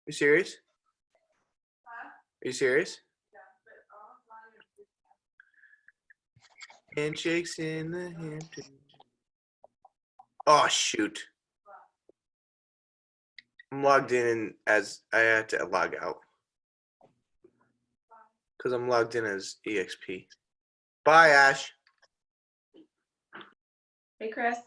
You serious? Are you serious? Handshakes in the Hamptons. Oh shoot! I'm logged in as I had to log out because I'm logged in as EXP. Bye, Ash. Hey, Chris.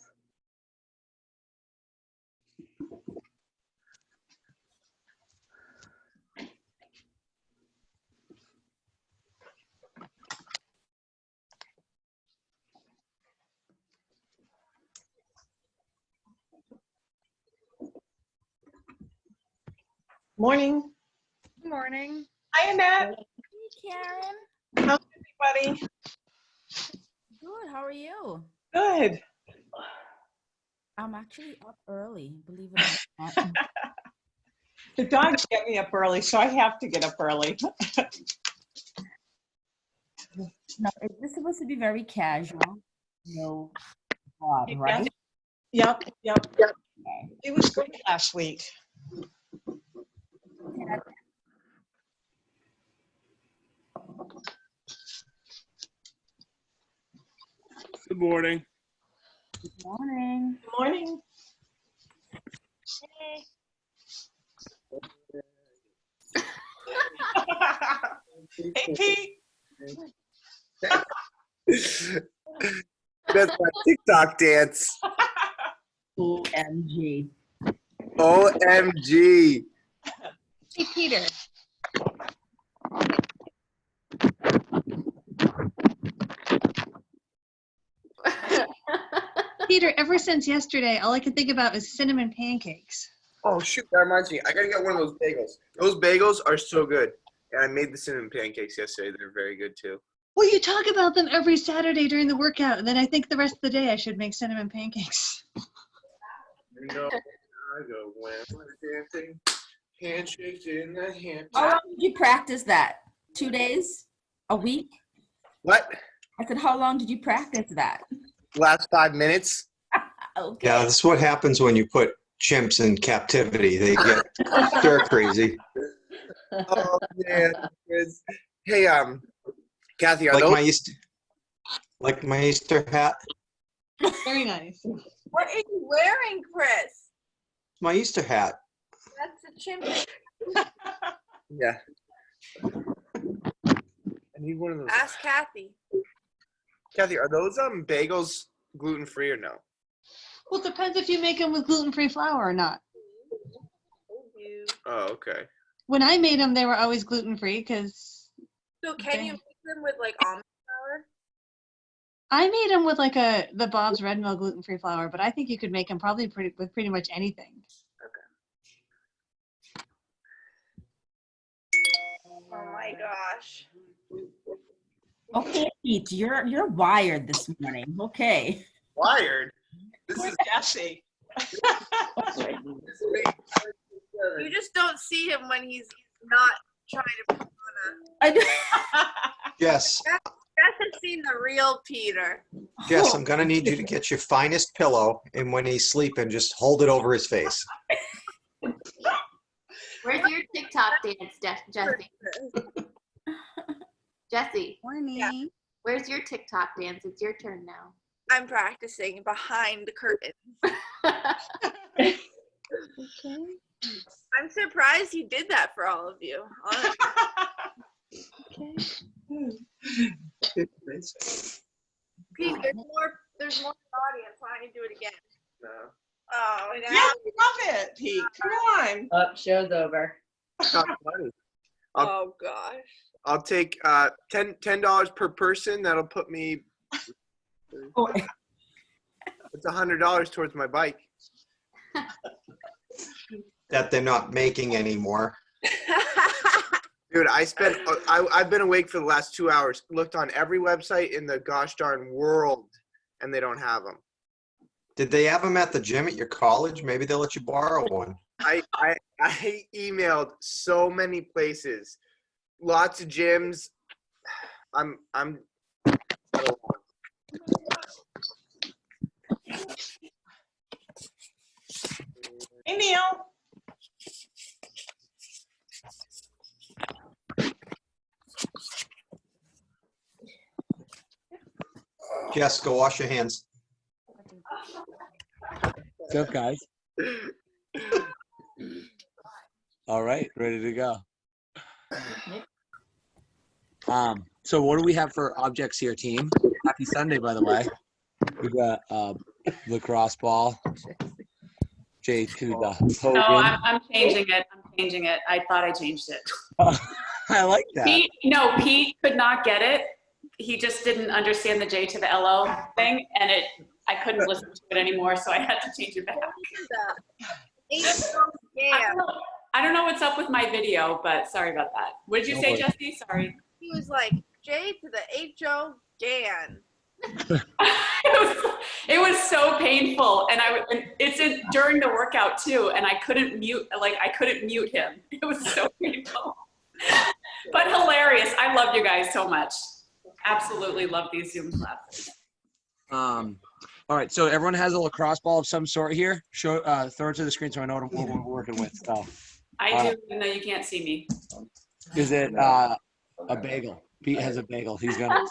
Morning. Good morning. Hi, Annette. Hey, Karen. How's everybody? Good. How are you? Good. I'm actually up early, believe it or not. The dogs get me up early, so I have to get up early. No, this is supposed to be very casual. No vlog, right? Yep. It was great last week. Good morning. Good morning. Good morning. Hey, Pete. That's my TikTok dance. OMG. OMG. Hey, Peter. Peter, ever since yesterday, all I can think about is cinnamon pancakes. Oh shoot, that reminds me. I gotta get one of those bagels. Those bagels are so good. And I made the cinnamon pancakes yesterday. They're very good too. Well, you talk about them every Saturday during the workout, and then I think the rest of the day I should make cinnamon pancakes. You know, I go when we're dancing, handshakes in the Hamptons. How long did you practice that? 2 days? A week? What? I said, how long did you practice that? Last 5 minutes? Okay. Yeah, that's what happens when you put chimps in captivity. They get stir crazy. Oh man. Chris. Hey, Kathy, are Like those my Easter hat. Very nice. What are you wearing, Chris? My Easter hat. That's a chimp. Yeah. I need one of those. Ask Kathy. Kathy, are those bagels gluten free or no? Well, it depends if you make them with gluten-free flour or not. Oh, okay. When I made them, they were always gluten-free because So can you make them with like almond flour? I made them with like the Bob's Red Mill gluten-free flour, but I think you could make them probably with pretty much anything. Oh my gosh. Okay, Pete, you're wired this morning. Okay. Wired. This Poor is Jesse. You just don't see him when he's not trying to put on I do. Yes, a. Jess has seen the real Peter. yes, I'm gonna need you to get your finest pillow, and when he's sleeping, just hold it over his face. Where's your TikTok dance, Jesse? Jesse, Morning. Yeah. where's your TikTok dance? It's your turn now. I'm practicing behind the curtain. Okay. I'm surprised he did that for all of you. Honestly. Okay. Pete, there's more in the audience. Why don't you do it again? no. Oh, Yeah, now. we love it, Pete. Come on. Oh, show's over. Not funny. Oh gosh. I'll take $10 per person. That'll put me. Oh, It's $100 towards my bike. That they're not making anymore. Dude, I've been awake for the last 2 hours. Looked on every website in the gosh darn world, and they don't have them. Did they have them at the gym at your college? Maybe they'll let you borrow one. I emailed so many places, lots of gyms. I'm. Hey, Neil. Jess, go wash your hands. What's up, guys? All right, ready to go. So what do we have for objects here, team? Happy Sunday, by the way. We got lacrosse ball. Jay to the No, Hogan. I'm changing it. I'm changing it. I thought I changed it. I like that. Pete could not get it. He just didn't understand the J to the LO thing, and I couldn't listen to it anymore, so I had to change it back. I don't know what's up with my video, but sorry about that. What did you say, Jesse? Sorry. He was like, J to the H-O GAN. It was so painful, and it's during the workout too, and I couldn't mute him. It was so painful, but hilarious. I love you guys so much. Absolutely love these Zoom classes. All right, so everyone has a lacrosse ball of some sort here. Throw it to the screen so I know what we're working with. So, I do, even though you can't see me. is it a bagel? Pete has a bagel. He's gonna.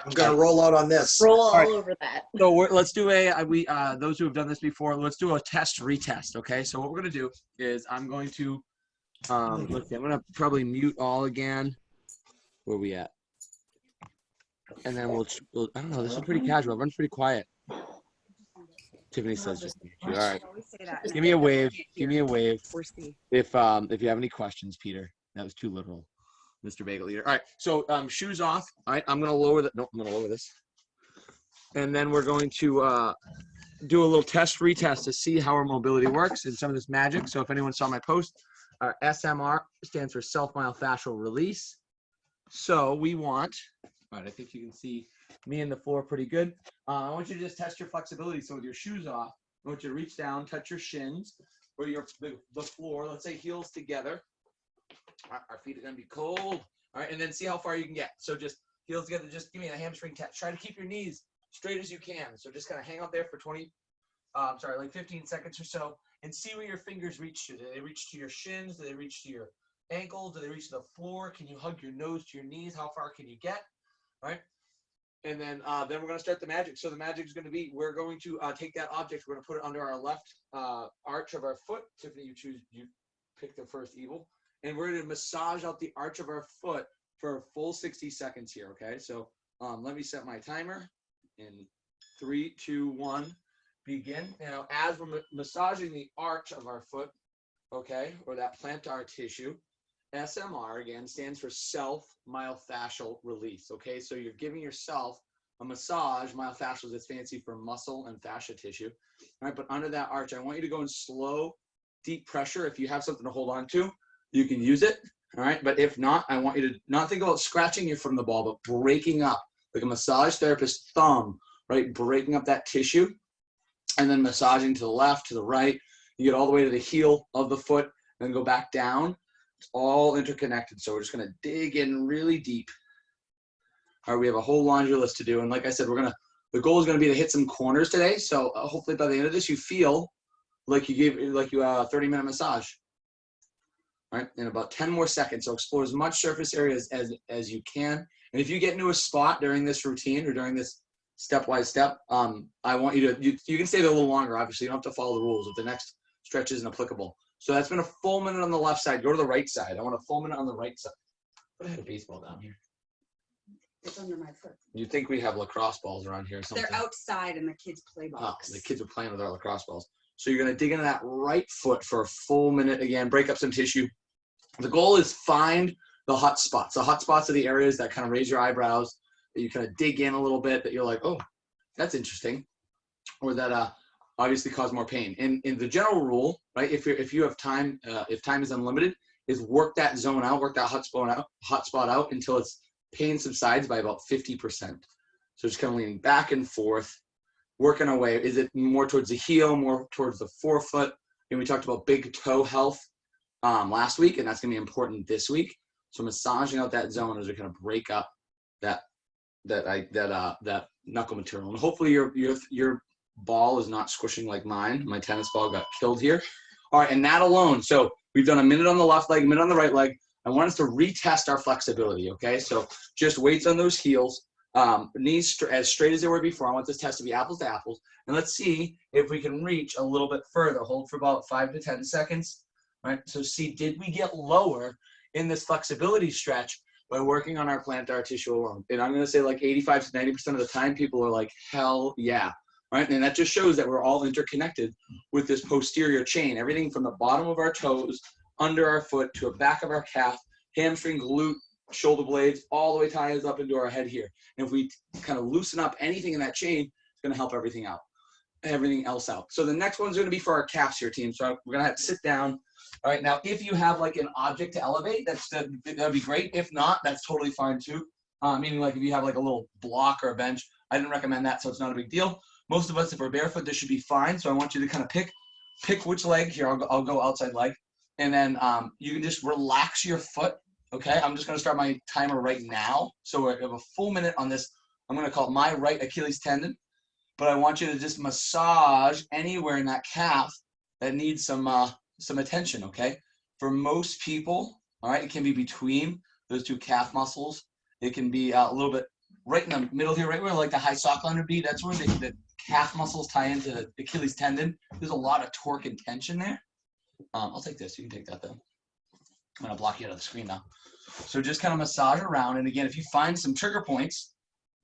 I'm gonna roll out on this. Roll all right. over that. So let's do those who have done this before, let's do a test retest. Okay, so what we're gonna do is I'm going to let's see, I'm gonna probably mute all again. Where are we at? And then we'll I don't know, this is pretty casual. Everyone's pretty quiet. Tiffany says just all right. Give me a wave. Give me a wave. If you have any questions, Peter. That was too literal. Mr. Bagel Eater. All right, so shoes off. All right, I'm gonna lower that. No, I'm gonna lower this. And then we're going to do a little retest to see how our mobility works and some of this magic. So if anyone saw my post, our SMR stands for self-myofascial release. So we want, all right, I think you can see me and the floor pretty good. I want you to just test your flexibility. So with your shoes off, I want you to reach down, touch your shins or the floor, let's say heels together. Our feet are going to be cold. All right, and then see how far you can get. So just heels together. Just give me a hamstring test. Try to keep your knees straight as you can. So just kind of hang out there for 15 seconds or so, and see where your fingers reach to. Do they reach to your shins? Do they reach to your ankles? Do they reach to the floor? Can you hug your nose to your knees? How far can you get? All right. And then we're going to start the magic. So the magic is going to be, we're going to take that object. We're going to put it under our left arch of our foot. Tiffany, you pick the first evil. And we're going to massage out the arch of our foot for a full 60 seconds here, okay? So let me set my timer in 3, 2, 1, begin. Now, as we're massaging the arch of our foot, okay, or that plantar tissue, SMR, again, stands for self-myofascial release, okay? So you're giving yourself a massage. Myofascial is fancy for muscle and fascia tissue, all right? But under that arch, I want you to go in slow, deep pressure. If you have something to hold on to, you can use it, all right? But if not, I want you to not think about scratching your foot on the ball, but breaking up, like a massage therapist's thumb, right? Breaking up that tissue and then massaging to the left, to the right. You get all the way to the heel of the foot, then go back down. It's all interconnected. So we're just gonna dig in really deep. All right, we have a whole laundry list to do. And like I said, the goal is gonna be to hit some corners today. So hopefully by the end of this, you feel like you gave a 30-minute massage. All right, in about 10 more seconds. So explore as much surface area as you can. And if you get into a spot during this routine or during this stepwise step, I want you can stay there a little longer. Obviously, you don't have to follow the rules if the next stretch isn't applicable. So that's been a full minute on the left side. Go to the right side. I want a full minute on the right side. But I had a baseball down here. It's under my foot. You'd think we have lacrosse balls around here or something. They're outside in the kids' play box. Oh, the kids are playing with our lacrosse balls. So you're going to dig into that right foot for a full minute again, break up some tissue. The goal is find the hot spots. The hot spots are the areas that kind of raise your eyebrows, that you kind of dig in a little bit, that you're like, oh, that's interesting, or that obviously cause more pain. And in the general rule, right, if you have time, if time is unlimited, is work that zone out, work that hot spot out until its pain subsides by about 50%. So just kind of leaning back and forth, working away. Is it more towards the heel, more towards the forefoot? And we talked about big toe health last week, and that's going to be important this week. So massaging out that zone as we kind of break up that knuckle material. And hopefully your ball is not squishing like mine. My tennis ball got killed here. All right, and that alone. So we've done a minute on the left leg, a minute on the right leg. I want us to retest our flexibility, okay? So just weights on those heels. Knees as straight as they were before. I want this test to be apples to apples. And let's see if we can reach a little bit further. Hold for about 5 to 10 seconds. Right? So see, did we get lower in this flexibility stretch by working on our plantar tissue alone? And I'm going to say like 85 to 90% of the time, people are like, hell yeah. Right? And that just shows that we're all interconnected with this posterior chain. Everything from the bottom of our toes, under our foot, to the back of our calf, hamstring, glute, shoulder blades, all the way ties up into our head here. And if we kind of loosen up anything in that chain, it's going to help everything else out. So the next one's going to be for our calves here, team. So we're going to have to sit down. All right, now if you have like an object to elevate, that'd be great. If not, that's totally fine too. Meaning like if you have like a little block or a bench, I didn't recommend that, so it's not a big deal. Most of us, if we're barefoot, this should be fine. So I want you to kind of pick which leg here. I'll go outside leg, and then you can just relax your foot. Okay, I'm just going to start my timer right now. So we have a full minute on this. I'm going to call it my right Achilles tendon, but I want you to just massage anywhere in that calf that needs some attention. Okay, for most people, all right, it can be between those two calf muscles. It can be a little bit right in the middle here, right where like the high sock line would be. That's where the calf muscles tie into the Achilles tendon. There's a lot of torque and tension there. I'll take this. You can take that though. I'm going to block you out of the screen now. So just kind of massage around. And again, if you find some trigger points,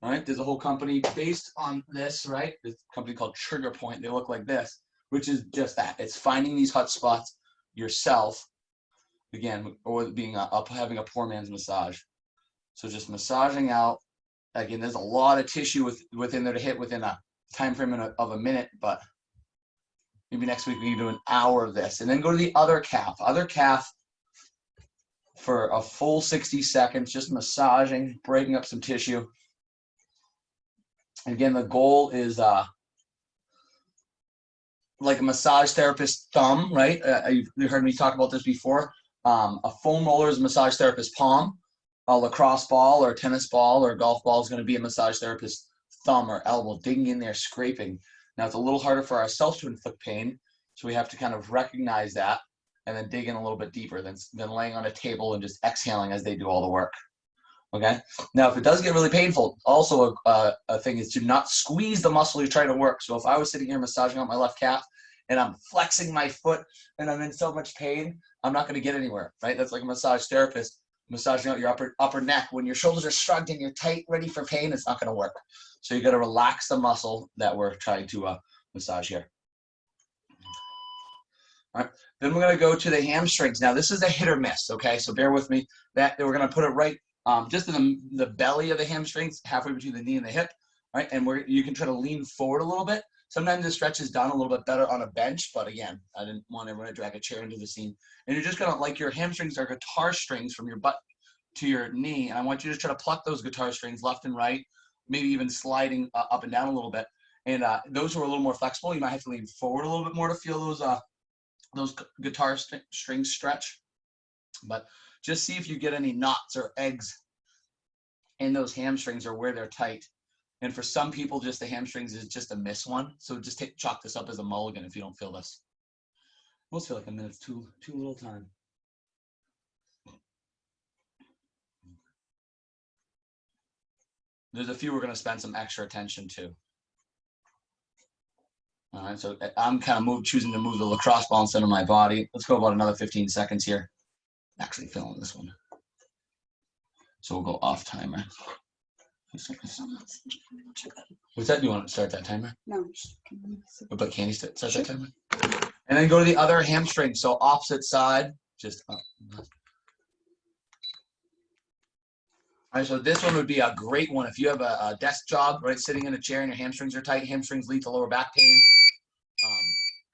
right, there's a whole company based on this, right? There's a company called Trigger Point. They look like this, which is just that. It's finding these hot spots yourself, again, or being having a poor man's massage. So just massaging out. Again, there's a lot of tissue within there to hit within a time frame of a minute, but maybe next week we can do an hour of this. And then go to the other calf. Other calf for a full 60 seconds, just massaging, breaking up some tissue. Again, the goal is like a massage therapist thumb, right? You heard me talk about this before. A foam roller is a massage therapist palm. A lacrosse ball or a tennis ball or a golf ball is going to be a massage therapist thumb or elbow, digging in there, scraping. Now, it's a little harder for ourselves to inflict pain, so we have to kind of recognize that and then dig in a little bit deeper than laying on a table and just exhaling as they do all the work. Okay? Now, if it does get really painful, also a thing is to not squeeze the muscle you're trying to work. So if I was sitting here massaging out my left calf and I'm flexing my foot and I'm in so much pain, I'm not going to get anywhere, right? That's like a massage therapist massaging out your upper neck. When your shoulders are shrugged and you're tight, ready for pain, it's not going to work. So you got to relax the muscle that we're trying to massage here. All right. Then we're going to go to the hamstrings. Now, this is a hit or miss, okay? So bear with me. That we're going to put it right just in the belly of the hamstrings, halfway between the knee and the hip, right? And you can try to lean forward a little bit. Sometimes the stretch is done a little bit better on a bench, but again, I didn't want everyone to drag a chair into the scene. And you're just going to, like your hamstrings are guitar strings from your butt to your knee, and I want you to try to pluck those guitar strings left and right, maybe even sliding up and down a little bit. And those who are a little more flexible, you might have to lean forward a little bit more to feel those guitar strings stretch. But just see if you get any knots or eggs in those hamstrings or where they're tight. And for some people, just the hamstrings is just a miss one. So just chalk this up as a mulligan if you don't feel this. Most feel like a minute's too little time. There's a few we're going to spend some extra attention to. All right, so I'm kind of choosing to move the lacrosse ball instead of my body. Let's go about another 15 seconds here. Actually feeling this one. So we'll go off timer. What's that? Do you want to start that timer? No. But can you start that timer? And then go to the other hamstring. So opposite side, just up. All right, so this one would be a great one if you have a desk job, right? Sitting in a chair and your hamstrings are tight. Hamstrings lead to lower back pain.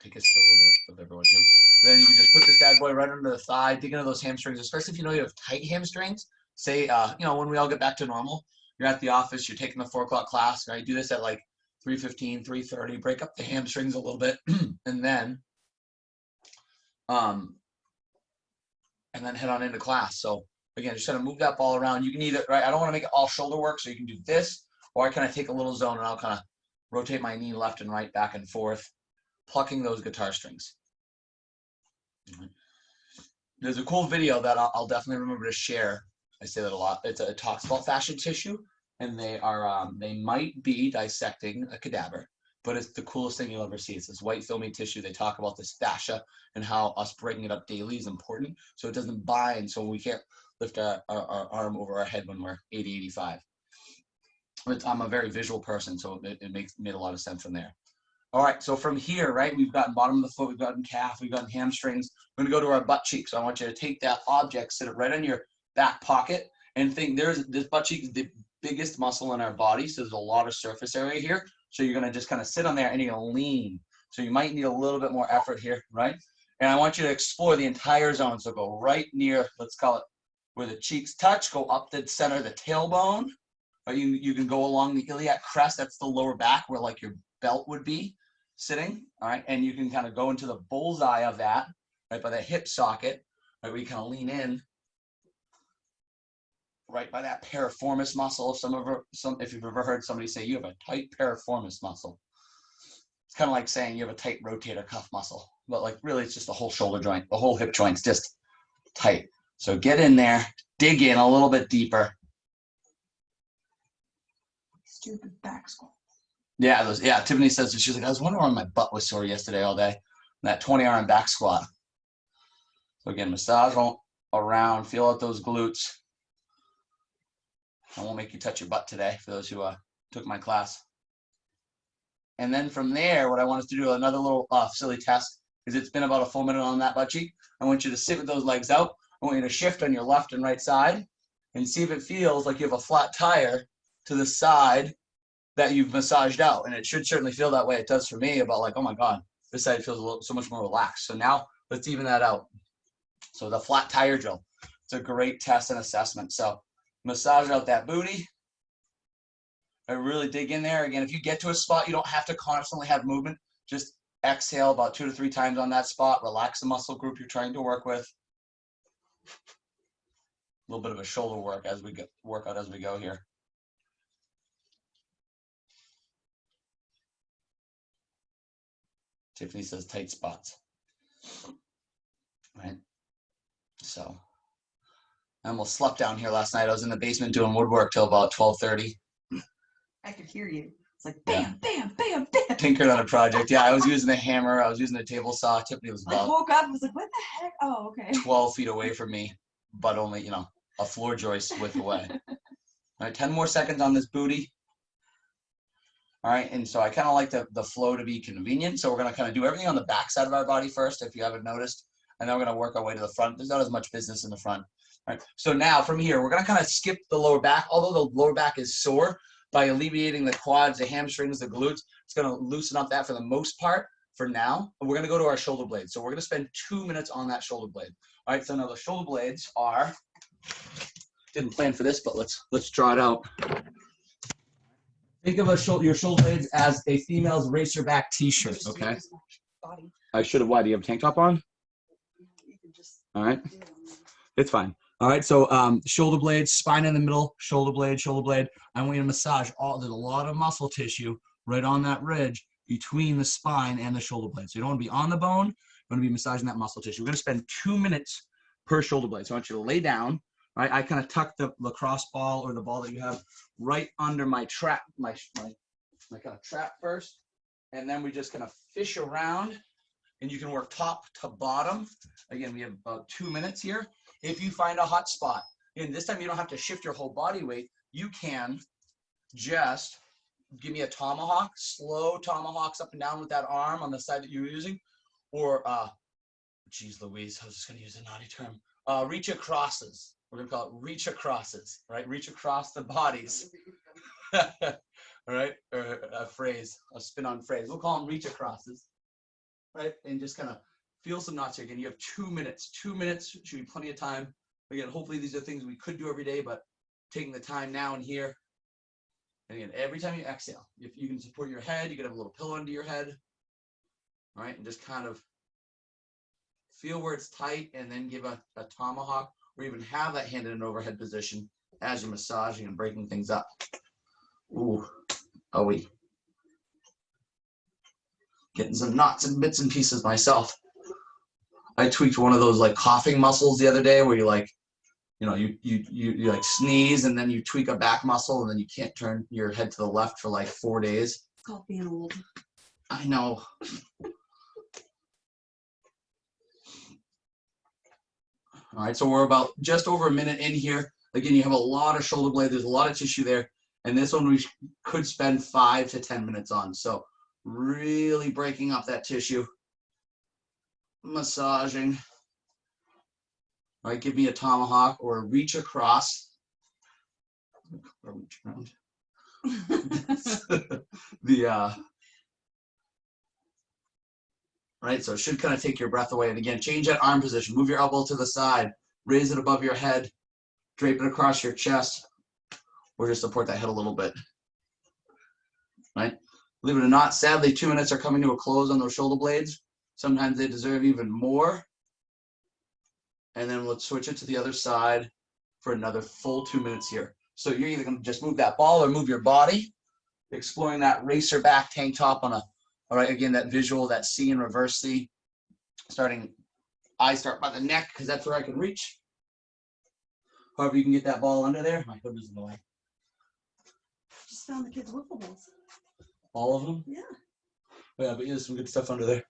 Take a still of everyone too. Then you can just put this bad boy right under the thigh, dig into those hamstrings, especially if you know you have tight hamstrings. Say, when we all get back to normal, you're at the office, you're taking the 4 o'clock class, right? Do this at like 3:15, 3:30, break up the hamstrings a little bit, and then head on into class. So again, just kind of move that ball around. You can either, right, I don't want to make it all shoulder work, so you can do this, or I kind of take a little zone and I'll kind of rotate my knee left and right, back and forth, plucking those guitar strings. There's a cool video that I'll definitely remember to share. I say that a lot. It talks about fascial tissue, and they might be dissecting a cadaver, but it's the coolest thing you'll ever see. It's this white filmy tissue. They talk about this fascia and how us breaking it up daily is important, so it doesn't bind, so we can't lift our arm over our head when we're 80, 85. I'm a very visual person, so it made a lot of sense from there. All right, so from here, right, we've gotten bottom of the foot, we've gotten calf, we've gotten hamstrings. We're gonna go to our butt cheek. So I want you to take that object, sit it right on your back pocket, and think this butt cheek is the biggest muscle in our body, so there's a lot of surface area here. So you're gonna just kind of sit on there and you're gonna lean. So you might need a little bit more effort here, right? And I want you to explore the entire zone. So go right near, let's call it where the cheeks touch, go up the center of the tailbone. Or you can go along the iliac crest, that's the lower back where like your belt would be sitting, all right? And you can kind of go into the bullseye of that, right by the hip socket, right, where you kind of lean in, right by that piriformis muscle. If you've ever heard somebody say you have a tight piriformis muscle, it's kind of like saying you have a tight rotator cuff muscle, but like really it's just the whole shoulder joint, the whole hip joint's just tight. So get in there, dig in a little bit deeper. Stupid back squat. Yeah, Tiffany says, she's like, I was wondering why my butt was sore yesterday all day. That 20 RM back squat. So again, massage around, feel out those glutes. I won't make you touch your butt today for those who took my class. And then from there, what I want us to do, another little silly test, is it's been about a full minute on that butt cheek. I want you to sit with those legs out. I want you to shift on your left and right side and see if it feels like you have a flat tire to the side that you've massaged out. And it should certainly feel that way. It does for me, about like, oh my God, this side feels so much more relaxed. So now let's even that out. So the flat tire drill, it's a great test and assessment. So massage out that booty. I really dig in there. Again, if you get to a spot, you don't have to constantly have movement. Just exhale about 2 to 3 times on that spot. Relax the muscle group you're trying to work with. A little bit of a shoulder workout as we go here. Tiffany says tight spots, right? So I almost slept down here last night. I was in the basement doing woodwork till about 12:30. I could hear you. It's like bam, bam, bam, bam. Tinkered on a project. Yeah, I was using a hammer. I was using a table saw. Tiffany was I about woke up and was like, what the heck? Oh, okay. 12 feet away from me, but only, a floor joist width away. All right, 10 more seconds on this booty. All right, and so I kind of like the flow to be convenient. So we're going to kind of do everything on the back side of our body first, if you haven't noticed. And then we're going to work our way to the front. There's not as much business in the front. All right, so now from here, we're going to kind of skip the lower back. Although the lower back is sore, by alleviating the quads, the hamstrings, the glutes, it's going to loosen up that for the most part for now. And we're going to go to our shoulder blades. So we're going to spend 2 minutes on that shoulder blade. All right, so now the shoulder blades are, didn't plan for this, but let's draw it out. Think of your shoulder blades as a female's racerback t-shirt, okay? I should have. Why? Do you have a tank top on? All right. It's fine. All right, so shoulder blades, spine in the middle, shoulder blade, shoulder blade. I want you to massage there's a lot of muscle tissue right on that ridge between the spine and the shoulder blade. So you don't want to be on the bone, you want to be massaging that muscle tissue. We're going to spend 2 minutes per shoulder blade. So I want you to lay down. Right, I kind of tuck the lacrosse ball or the ball that you have right under my trap, my kind of trap first, and then we just kind of fish around, and you can work top to bottom. Again, we have about 2 minutes here. If you find a hot spot, and this time you don't have to shift your whole body weight, you can just give me a tomahawk, slow tomahawks up and down with that arm on the side that you're using, or, geez Louise, I was just going to use a naughty term, reach acrosses. We're going to call it reach acrosses, right? Reach across the bodies. All right? Or a phrase, a spin-on phrase. We'll call them reach acrosses, right? And just kind of feel some knots here. Again, you have 2 minutes. 2 minutes should be plenty of time. Again, hopefully these are things we could do every day, but taking the time now and here. And again, every time you exhale, if you can support your head, you can have a little pillow under your head, all right? And just kind of feel where it's tight and then give a tomahawk, or even have that hand in an overhead position as you're massaging and breaking things up. Ooh, oh wait. Getting some knots and bits and pieces myself. I tweaked one of those like coughing muscles the other day where you like you like sneeze and then you tweak a back muscle and then you can't turn your head to the left for like 4 days. It's called being old. I know. All right, so we're about just over a minute in here. Again, you have a lot of shoulder blade. There's a lot of tissue there. And this one we could spend 5 to 10 minutes on. So really breaking up that tissue. Massaging. All right, give me a tomahawk or a reach across. Or reach around. Right, so it should kind of take your breath away. And again, change that arm position. Move your elbow to the side. Raise it above your head. Drape it across your chest. Or just support that head a little bit. Right? Believe it or not, sadly, 2 minutes are coming to a close on those shoulder blades. Sometimes they deserve even more. And then let's switch it to the other side for another full 2 minutes here. So you're either going to just move that ball or move your body. Exploring that racer back tank top on a, all right, again, that visual, that C and reverse C. I start by the neck because that's where I can reach. However you can get that ball under there. My hood is in the way. Just found the kids' wiffle balls. All of them? Yeah. Yeah, but there's some good stuff under there.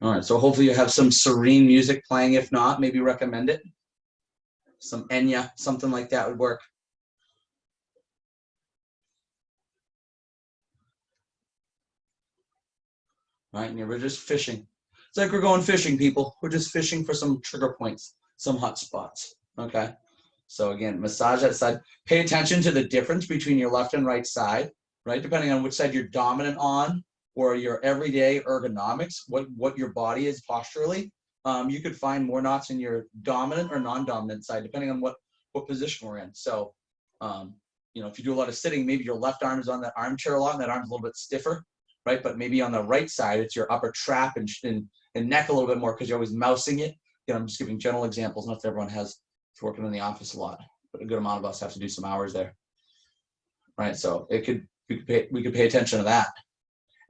All right, so hopefully you have some serene music playing. If not, maybe recommend it. Some Enya, something like that would work. All right, and we're just fishing. It's like we're going fishing, people. We're just fishing for some trigger points, some hot spots, okay? So again, massage that side. Pay attention to the difference between your left and right side, right? Depending on which side you're dominant on or your everyday ergonomics, what your body is posturally. You could find more knots in your dominant or non-dominant side, depending on what position we're in. So, if you do a lot of sitting, maybe your left arm is on that armchair a lot and that arm's a little bit stiffer, right? But maybe on the right side, it's your upper trap and neck a little bit more because you're always mousing it. Again, I'm just giving general examples. Not that everyone has working in the office a lot, but a good amount of us have to do some hours there, right? So we could pay attention to that,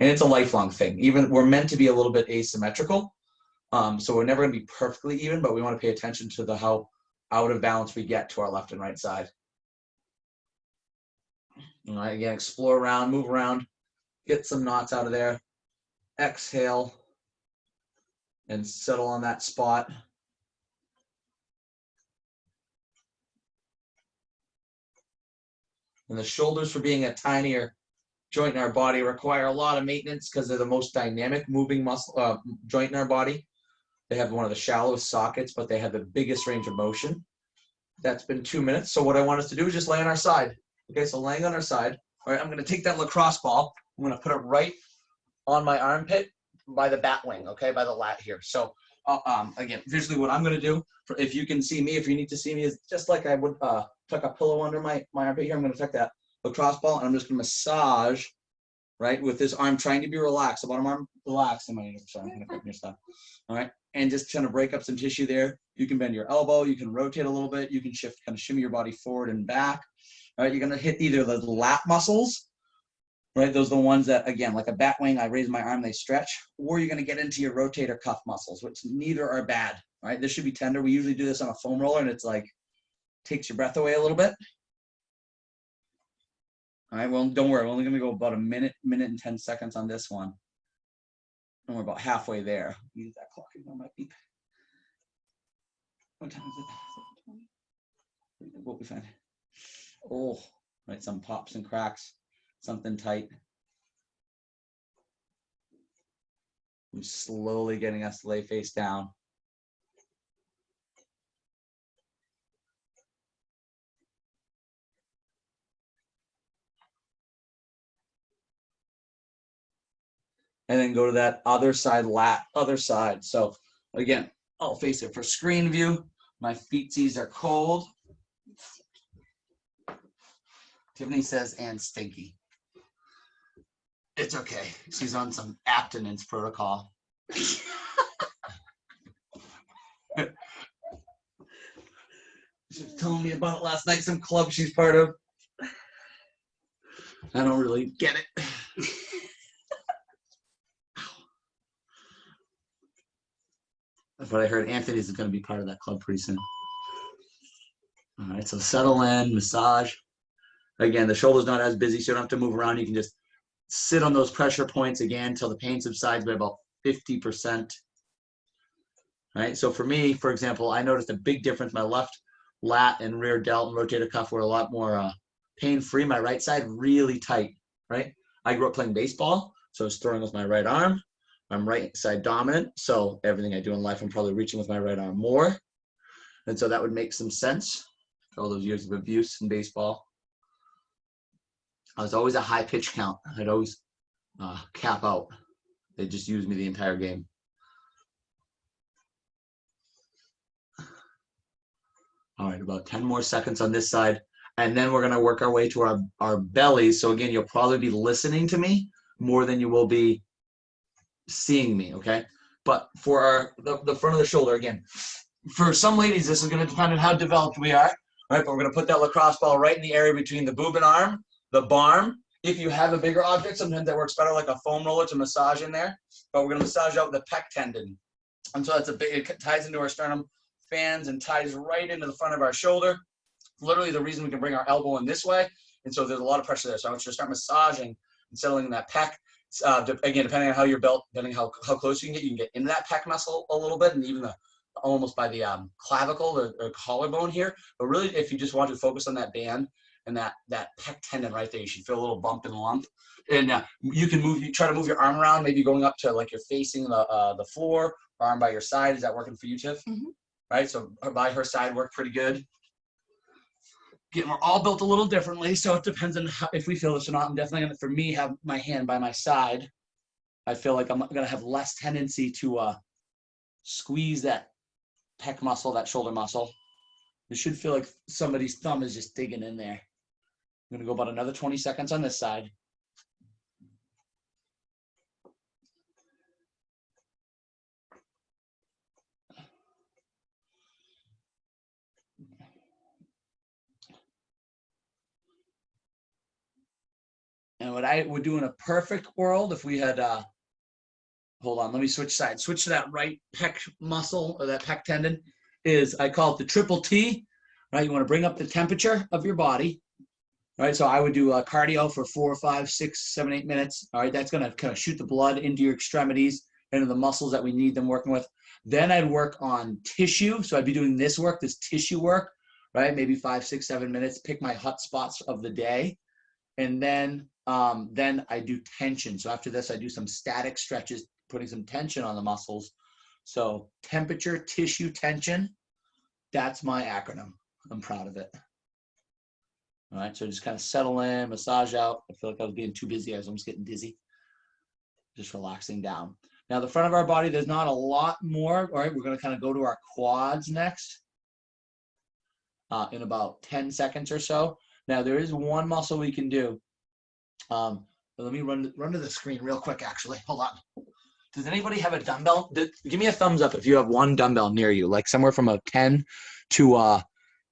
and it's a lifelong thing. Even we're meant to be a little bit asymmetrical, so we're never going to be perfectly even, but we want to pay attention to how out of balance we get to our left and right side. All right, again, explore around, move around, get some knots out of there. Exhale and settle on that spot. And the shoulders, for being a tinier joint in our body, require a lot of maintenance because they're the most dynamic moving muscle joint in our body. They have one of the shallowest sockets, but they have the biggest range of motion. That's been 2 minutes. So what I want us to do is just lay on our side. Okay, so laying on our side. All right, I'm going to take that lacrosse ball. I'm going to put it right on my armpit by the bat wing, okay, by the lat here. So again, visually what I'm going to do, if you can see me, if you need to see me, is just like I would tuck a pillow under my armpit here. I'm going to tuck that lacrosse ball, and I'm just going to massage, right, with this arm trying to be relaxed. The bottom arm relaxed. Sorry, I'm going to cut your stuff. All right, and just trying to break up some tissue there. You can bend your elbow. You can rotate a little bit. You can shift, kind of shimmy your body forward and back. All right, you're going to hit either the lat muscles, right? Those are the ones that, again, like a bat wing, I raise my arm, they stretch, or you're going to get into your rotator cuff muscles, which neither are bad, right? This should be tender. We usually do this on a foam roller, and it's like, takes your breath away a little bit. All right, well, don't worry. We're only going to go about a minute and 10 seconds on this one. And we're about halfway there. Use that clock on my beep. What time is it? What we find? Oh, right, some pops and cracks, something tight. I'm slowly getting us to lay face down. And then go to that other side, other side. So again, I'll face it for screen view. My feetsies are cold. Tiffany says, and stinky. It's okay. She's on some abstinence protocol. She's telling me about last night, some club she's part of. I don't really get it. But I heard Anthony's is going to be part of that club pretty soon. All right, so settle in, massage. Again, the shoulder's not as busy, so you don't have to move around. You can just sit on those pressure points again until the pain subsides by about 50%. All right, so for me, for example, I noticed a big difference. My left lat and rear delt and rotator cuff were a lot more pain-free. My right side really tight, right? I grew up playing baseball, so I was throwing with my right arm. I'm right side dominant, so everything I do in life, I'm probably reaching with my right arm more. And so that would make some sense. All those years of abuse in baseball. I was always a high pitch count. I'd always cap out. They just used me the entire game. All right, about 10 more seconds on this side. And then we're gonna work our way to our bellies. So again, you'll probably be listening to me more than you will be seeing me, okay? But for the front of the shoulder, again, for some ladies, this is gonna depend on how developed we are, right? But we're gonna put that lacrosse ball right in the area between the boob and arm, the barm. If you have a bigger object, sometimes that works better, like a foam roller to massage in there. But we're gonna massage out the pec tendon. And so it ties into our sternum, fans, and ties right into the front of our shoulder. Literally the reason we can bring our elbow in this way. And so there's a lot of pressure there. So I want you to start massaging and settling in that pec. Again, depending on how your belt, depending how close you can get into that pec muscle a little bit, and even almost by the clavicle or collarbone here. But really, if you just want to focus on that band and that pec tendon right there, you should feel a little bump and lump. And you can try to move your arm around, maybe going up to like you're facing the floor, or arm by your side. Is that working for you, Tiff? Mm-hmm. Right, so by her side worked pretty good. Again, we're all built a little differently, so it depends on if we feel this or not. I'm definitely gonna, for me, have my hand by my side. I feel like I'm gonna have less tendency to squeeze that pec muscle, that shoulder muscle. It should feel like somebody's thumb is just digging in there. I'm gonna go about another 20 seconds on this side. And what I would do in a perfect world, if we had, hold on, let me switch sides. Switch to that right pec muscle or that pec tendon is, I call it the triple T, right? You want to bring up the temperature of your body, right? So I would do cardio for 4, 5, 6, 7, 8 minutes. All right, that's going to kind of shoot the blood into your extremities, into the muscles that we need them working with. Then I'd work on tissue. So I'd be doing this work, this tissue work, right? Maybe 5, 6, 7 minutes, pick my hot spots of the day. And then I do tension. So after this, I do some static stretches, putting some tension on the muscles. So temperature, tissue, tension, that's my acronym. I'm proud of it. All right, so just kind of settle in, massage out. I feel like I was being too busy. I was almost getting dizzy. Just relaxing down. Now the front of our body, there's not a lot more. All right, we're gonna kind of go to our quads next in about 10 seconds or so. Now there is one muscle we can do. Let me run to the screen real quick, actually. Hold on. Does anybody have a dumbbell? Give me a thumbs up if you have one dumbbell near you, like somewhere from a 10 to a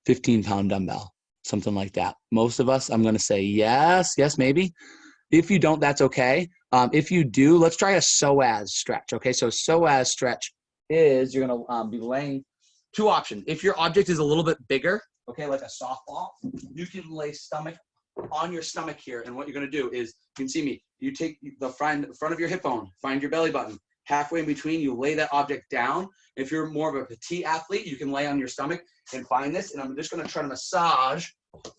15-pound dumbbell, something like that. Most of us, I'm going to say yes, maybe. If you don't, that's okay. If you do, let's try a psoas stretch, okay? So psoas stretch is you're going to be laying two options. If your object is a little bit bigger, okay, like a softball, you can lay stomach on your stomach here, and what you're going to do is, you can see me, you take the front of your hip bone, find your belly button, halfway in between, you lay that object down. If you're more of a petite athlete, you can lay on your stomach and find this, and I'm just going to try to massage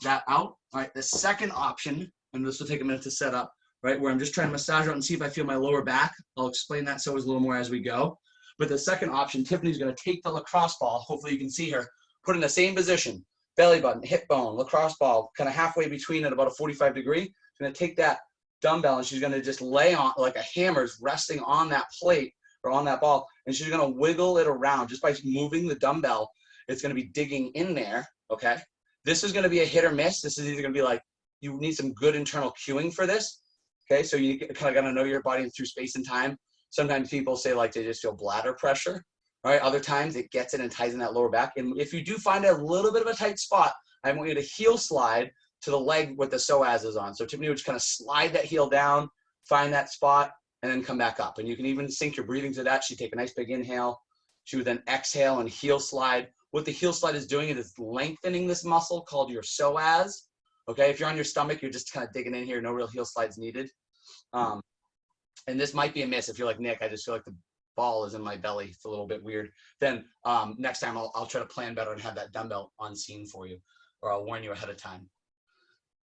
that out. All right, the second option, and this will take a minute to set up, right, where I'm just trying to massage out and see if I feel my lower back. I'll explain that so a little more as we go. But the second option, Tiffany's going to take the lacrosse ball, hopefully you can see her, put in the same position, belly button, hip bone, lacrosse ball, kind of halfway between at about a 45 degree. She's going to take that dumbbell and she's going to just lay on like a hammer's resting on that plate or on that ball, and she's going to wiggle it around just by moving the dumbbell. It's going to be digging in there, okay? This is going to be a hit or miss. This is either going to be like, you need some good internal cueing for this, okay? So you kind of got to know your body through space and time. Sometimes people say like they just feel bladder pressure. All right, other times it gets it and ties in that lower back. And if you do find a little bit of a tight spot, I want you to heel slide to the leg with the psoas is on. So Tiffany would just kind of slide that heel down, find that spot, and then come back up. And you can even sync your breathing to that. She'd take a nice big inhale. She would then exhale and heel slide. What the heel slide is doing is it's lengthening this muscle called your psoas. Okay, if you're on your stomach, you're just kind of digging in here. No real heel slides needed. And this might be a miss if you're like, Nick, I just feel like the ball is in my belly. It's a little bit weird. Then next time I'll try to plan better and have that dumbbell on scene for you, or I'll warn you ahead of time.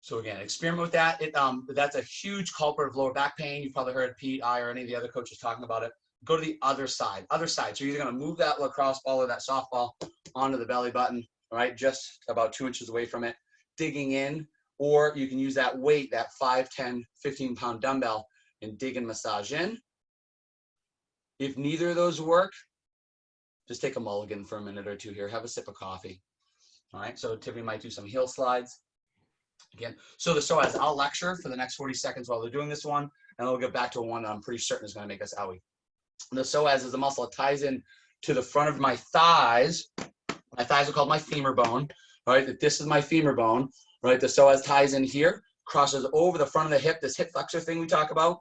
So again, experiment with that. That's a huge culprit of lower back pain. You've probably heard Pete, I, or any of the other coaches talking about it. Go to the other side. So you're either going to move that lacrosse ball or that softball onto the belly button, all right, just about 2 inches away from it, digging in, or you can use that weight, that 5, 10, 15-pound dumbbell, and dig and massage in. If neither of those work, just take a mulligan for a minute or two here. Have a sip of coffee. All right, so Tiffany might do some heel slides. Again, so the psoas, I'll lecture for the next 40 seconds while they're doing this one, and I'll get back to one that I'm pretty certain is going to make us owie. The psoas is a muscle that ties in to the front of my thighs. My thighs are called my femur bone. All right, this is my femur bone. Right, the psoas ties in here, crosses over the front of the hip, this hip flexor thing we talk about.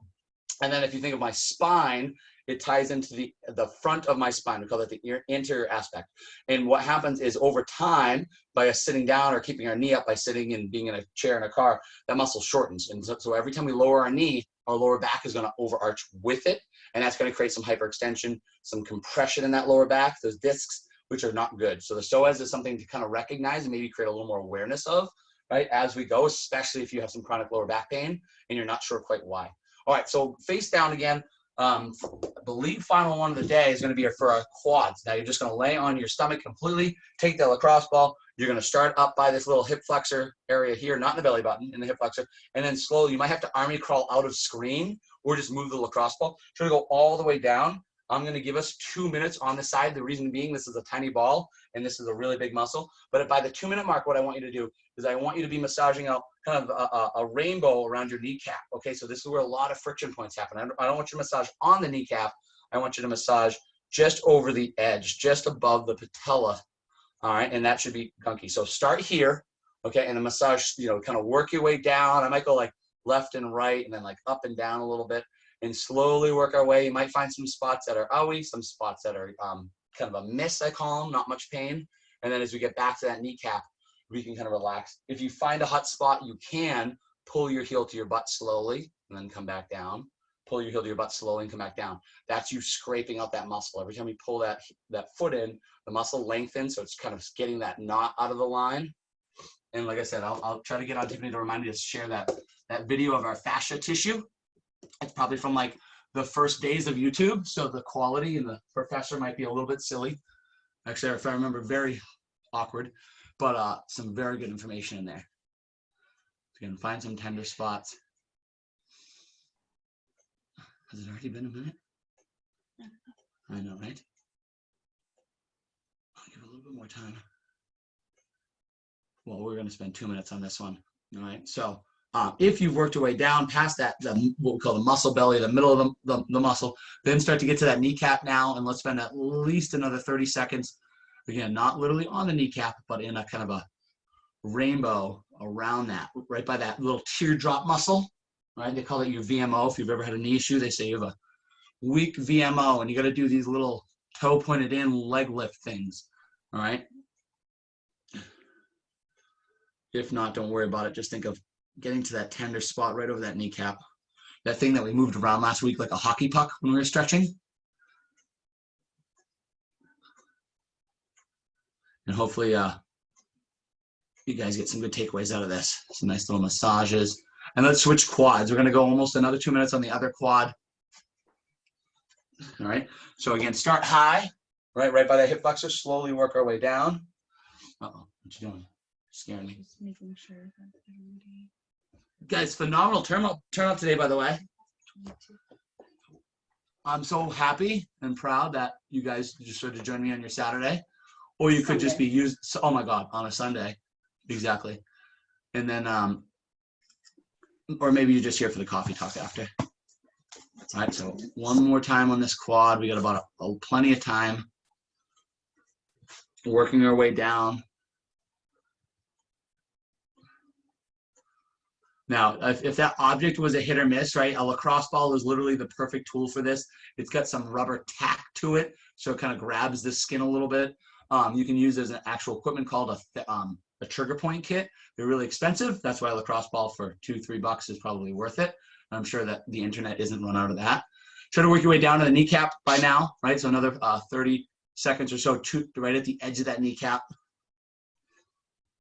And then if you think of my spine, it ties into the front of my spine. We call that the anterior aspect. And what happens is over time, by us sitting down or keeping our knee up by sitting and being in a chair in a car, that muscle shortens. And so every time we lower our knee, our lower back is going to overarch with it. And that's going to create some hyperextension, some compression in that lower back, those discs, which are not good. So the psoas is something to kind of recognize and maybe create a little more awareness of, right, as we go, especially if you have some chronic lower back pain and you're not sure quite why. All right, so face down again. I believe final one of the day is going to be for our quads. Now you're just going to lay on your stomach completely, take the lacrosse ball. You're going to start up by this little hip flexor area here, not in the belly button, in the hip flexor, and then slowly, you might have to army crawl out of screen or just move the lacrosse ball. Try to go all the way down. I'm going to give us 2 minutes on the side. The reason being, this is a tiny ball and this is a really big muscle. But by the 2-minute mark, what I want you to do is I want you to be massaging out kind of a rainbow around your kneecap. Okay, so this is where a lot of friction points happen. I don't want you to massage on the kneecap. I want you to massage just over the edge, just above the patella. All right, and that should be gunky. So start here, okay, and the massage, kind of work your way down. I might go like left and right and then like up and down a little bit and slowly work our way. You might find some spots that are owie, some spots that are kind of a miss, I call them, not much pain. And then as we get back to that kneecap, we can kind of relax. If you find a hot spot, you can pull your heel to your butt slowly and then come back down. Pull your heel to your butt slowly and come back down. That's you scraping out that muscle. Every time you pull that foot in, the muscle lengthens, so it's kind of getting that knot out of the line. And like I said, I'll try to get on Tiffany to remind me to share that video of our fascia tissue. It's probably from like the first days of YouTube, so the quality and the professor might be a little bit silly. Actually, if I remember, very awkward, but some very good information in there. So you can find some tender spots. Has it already been a minute? I know, right? I'll give it a little bit more time. Well, we're going to spend 2 minutes on this one. All right, so if you've worked your way down past that, what we call the muscle belly, the middle of the muscle, then start to get to that kneecap now, and let's spend at least another 30 seconds. Again, not literally on the kneecap, but in a kind of a rainbow around that, right by that little teardrop muscle, right? They call it your VMO. If you've ever had a knee issue, they say you have a weak VMO, and you got to do these little toe pointed in leg lift things, all right? If not, don't worry about it. Just think of getting to that tender spot right over that kneecap. That thing that we moved around last week like a hockey puck when we were stretching. And hopefully you guys get some good takeaways out of this. Some nice little massages. And let's switch quads. We're going to go almost another 2 minutes on the other quad. All right. So again, start high, right by that hip flexor. Slowly work our way down. Uh-oh, what you doing? Scaring me. Just making sure that everybody... Guys, phenomenal turnout today, by the way. I'm so happy and proud that you guys just sort of joined me on your Saturday. Or you could just be used, oh my God, on a Sunday. Exactly. And then, or maybe you're just here for the coffee talk after. All right, so one more time on this quad. We got about plenty of time. Working our way down. Now, if that object was a hit or miss, right, a lacrosse ball is literally the perfect tool for this. It's got some rubber tack to it, so it kind of grabs the skin a little bit. You can use as an actual equipment called a trigger point kit. They're really expensive. That's why a lacrosse ball for $2-3 is probably worth it. I'm sure that the internet isn't run out of that. Try to work your way down to the kneecap by now, right? So another 30 seconds or so right at the edge of that kneecap.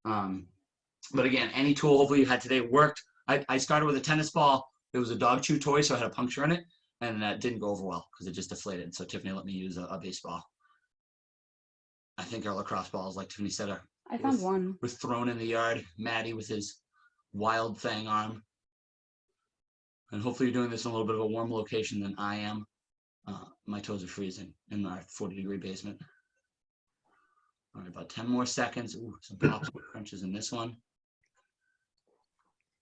But again, any tool hopefully you had today worked. I started with a tennis ball. It was a dog chew toy, so I had a puncture in it, and that didn't go over well because it just deflated. So Tiffany let me use a baseball. I think our lacrosse balls, like Tiffany said, I found one. was thrown in the yard. Maddie with his wild thing arm. And hopefully you're doing this in a little bit of a warm location than I am. My toes are freezing in our 40-degree basement. All right, about 10 more seconds. Ooh, some pops, crunches in this one.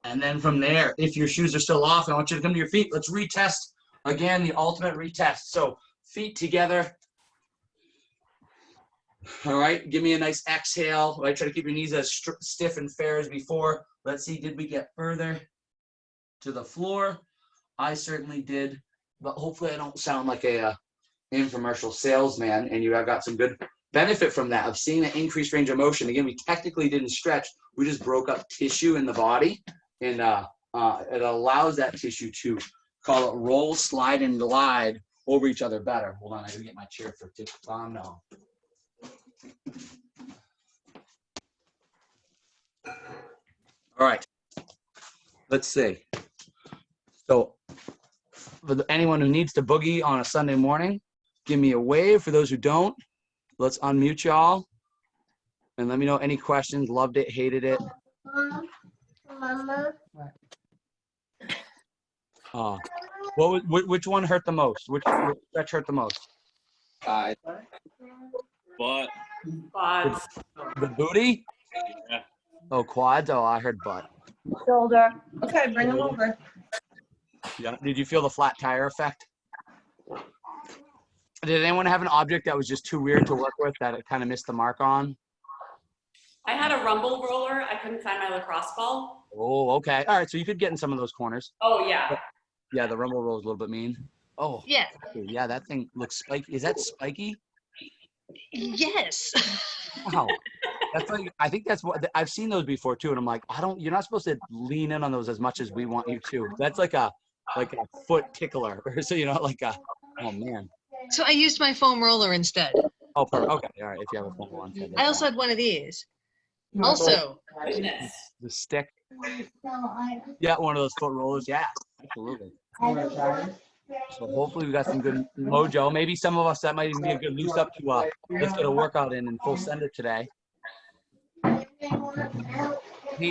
And then from there, if your shoes are still off, I want you to come to your feet. Let's retest. Again, the ultimate retest. So feet together. All right, give me a nice exhale. Right, try to keep your knees as stiff and fair as before. Let's see, did we get further to the floor? I certainly did, but hopefully I don't sound like a infomercial salesman, and you have got some good benefit from that of seeing the increased range of motion. Again, we technically didn't stretch. We just broke up tissue in the body, and it allows that tissue to, call it roll, slide, and glide over each other better. Hold on, I gotta get my chair for no. All right, let's see. So for anyone who needs to boogie on a Sunday morning, give me a wave. For those who don't, let's unmute y'all and let me know any questions. Loved it, hated it. Which one hurt the most? Which stretch hurt the most? Butt. Quads. The booty? Yeah. Oh, quads? Oh, I heard butt. Shoulder. Okay, bring him over. Yeah. Did you feel the flat tire effect? Did anyone have an object that was just too weird to work with that it kind of missed the mark on? I had a rumble roller. I couldn't find my lacrosse ball. Oh, okay. All right. So you could get in some of those corners. Oh, yeah. Yeah, the rumble roll is a little bit mean. Oh. Yeah. Yeah, that thing looks spiky. Is that spiky? Yes. Wow. That's like, I think that's what I've seen those before too. And I'm like, you're not supposed to lean in on those as much as we want you to. That's like a foot tickler. So, oh man. So I used my foam roller instead. Oh, perfect. Okay. All right. If you have a phone one. I also had one of these. Also, Goodness. The stick. Yeah, one of those foot rollers. Yeah, absolutely. So hopefully we got some good mojo. Maybe some of us, that might even be a good loose up to let's get a workout in full sender today. Pete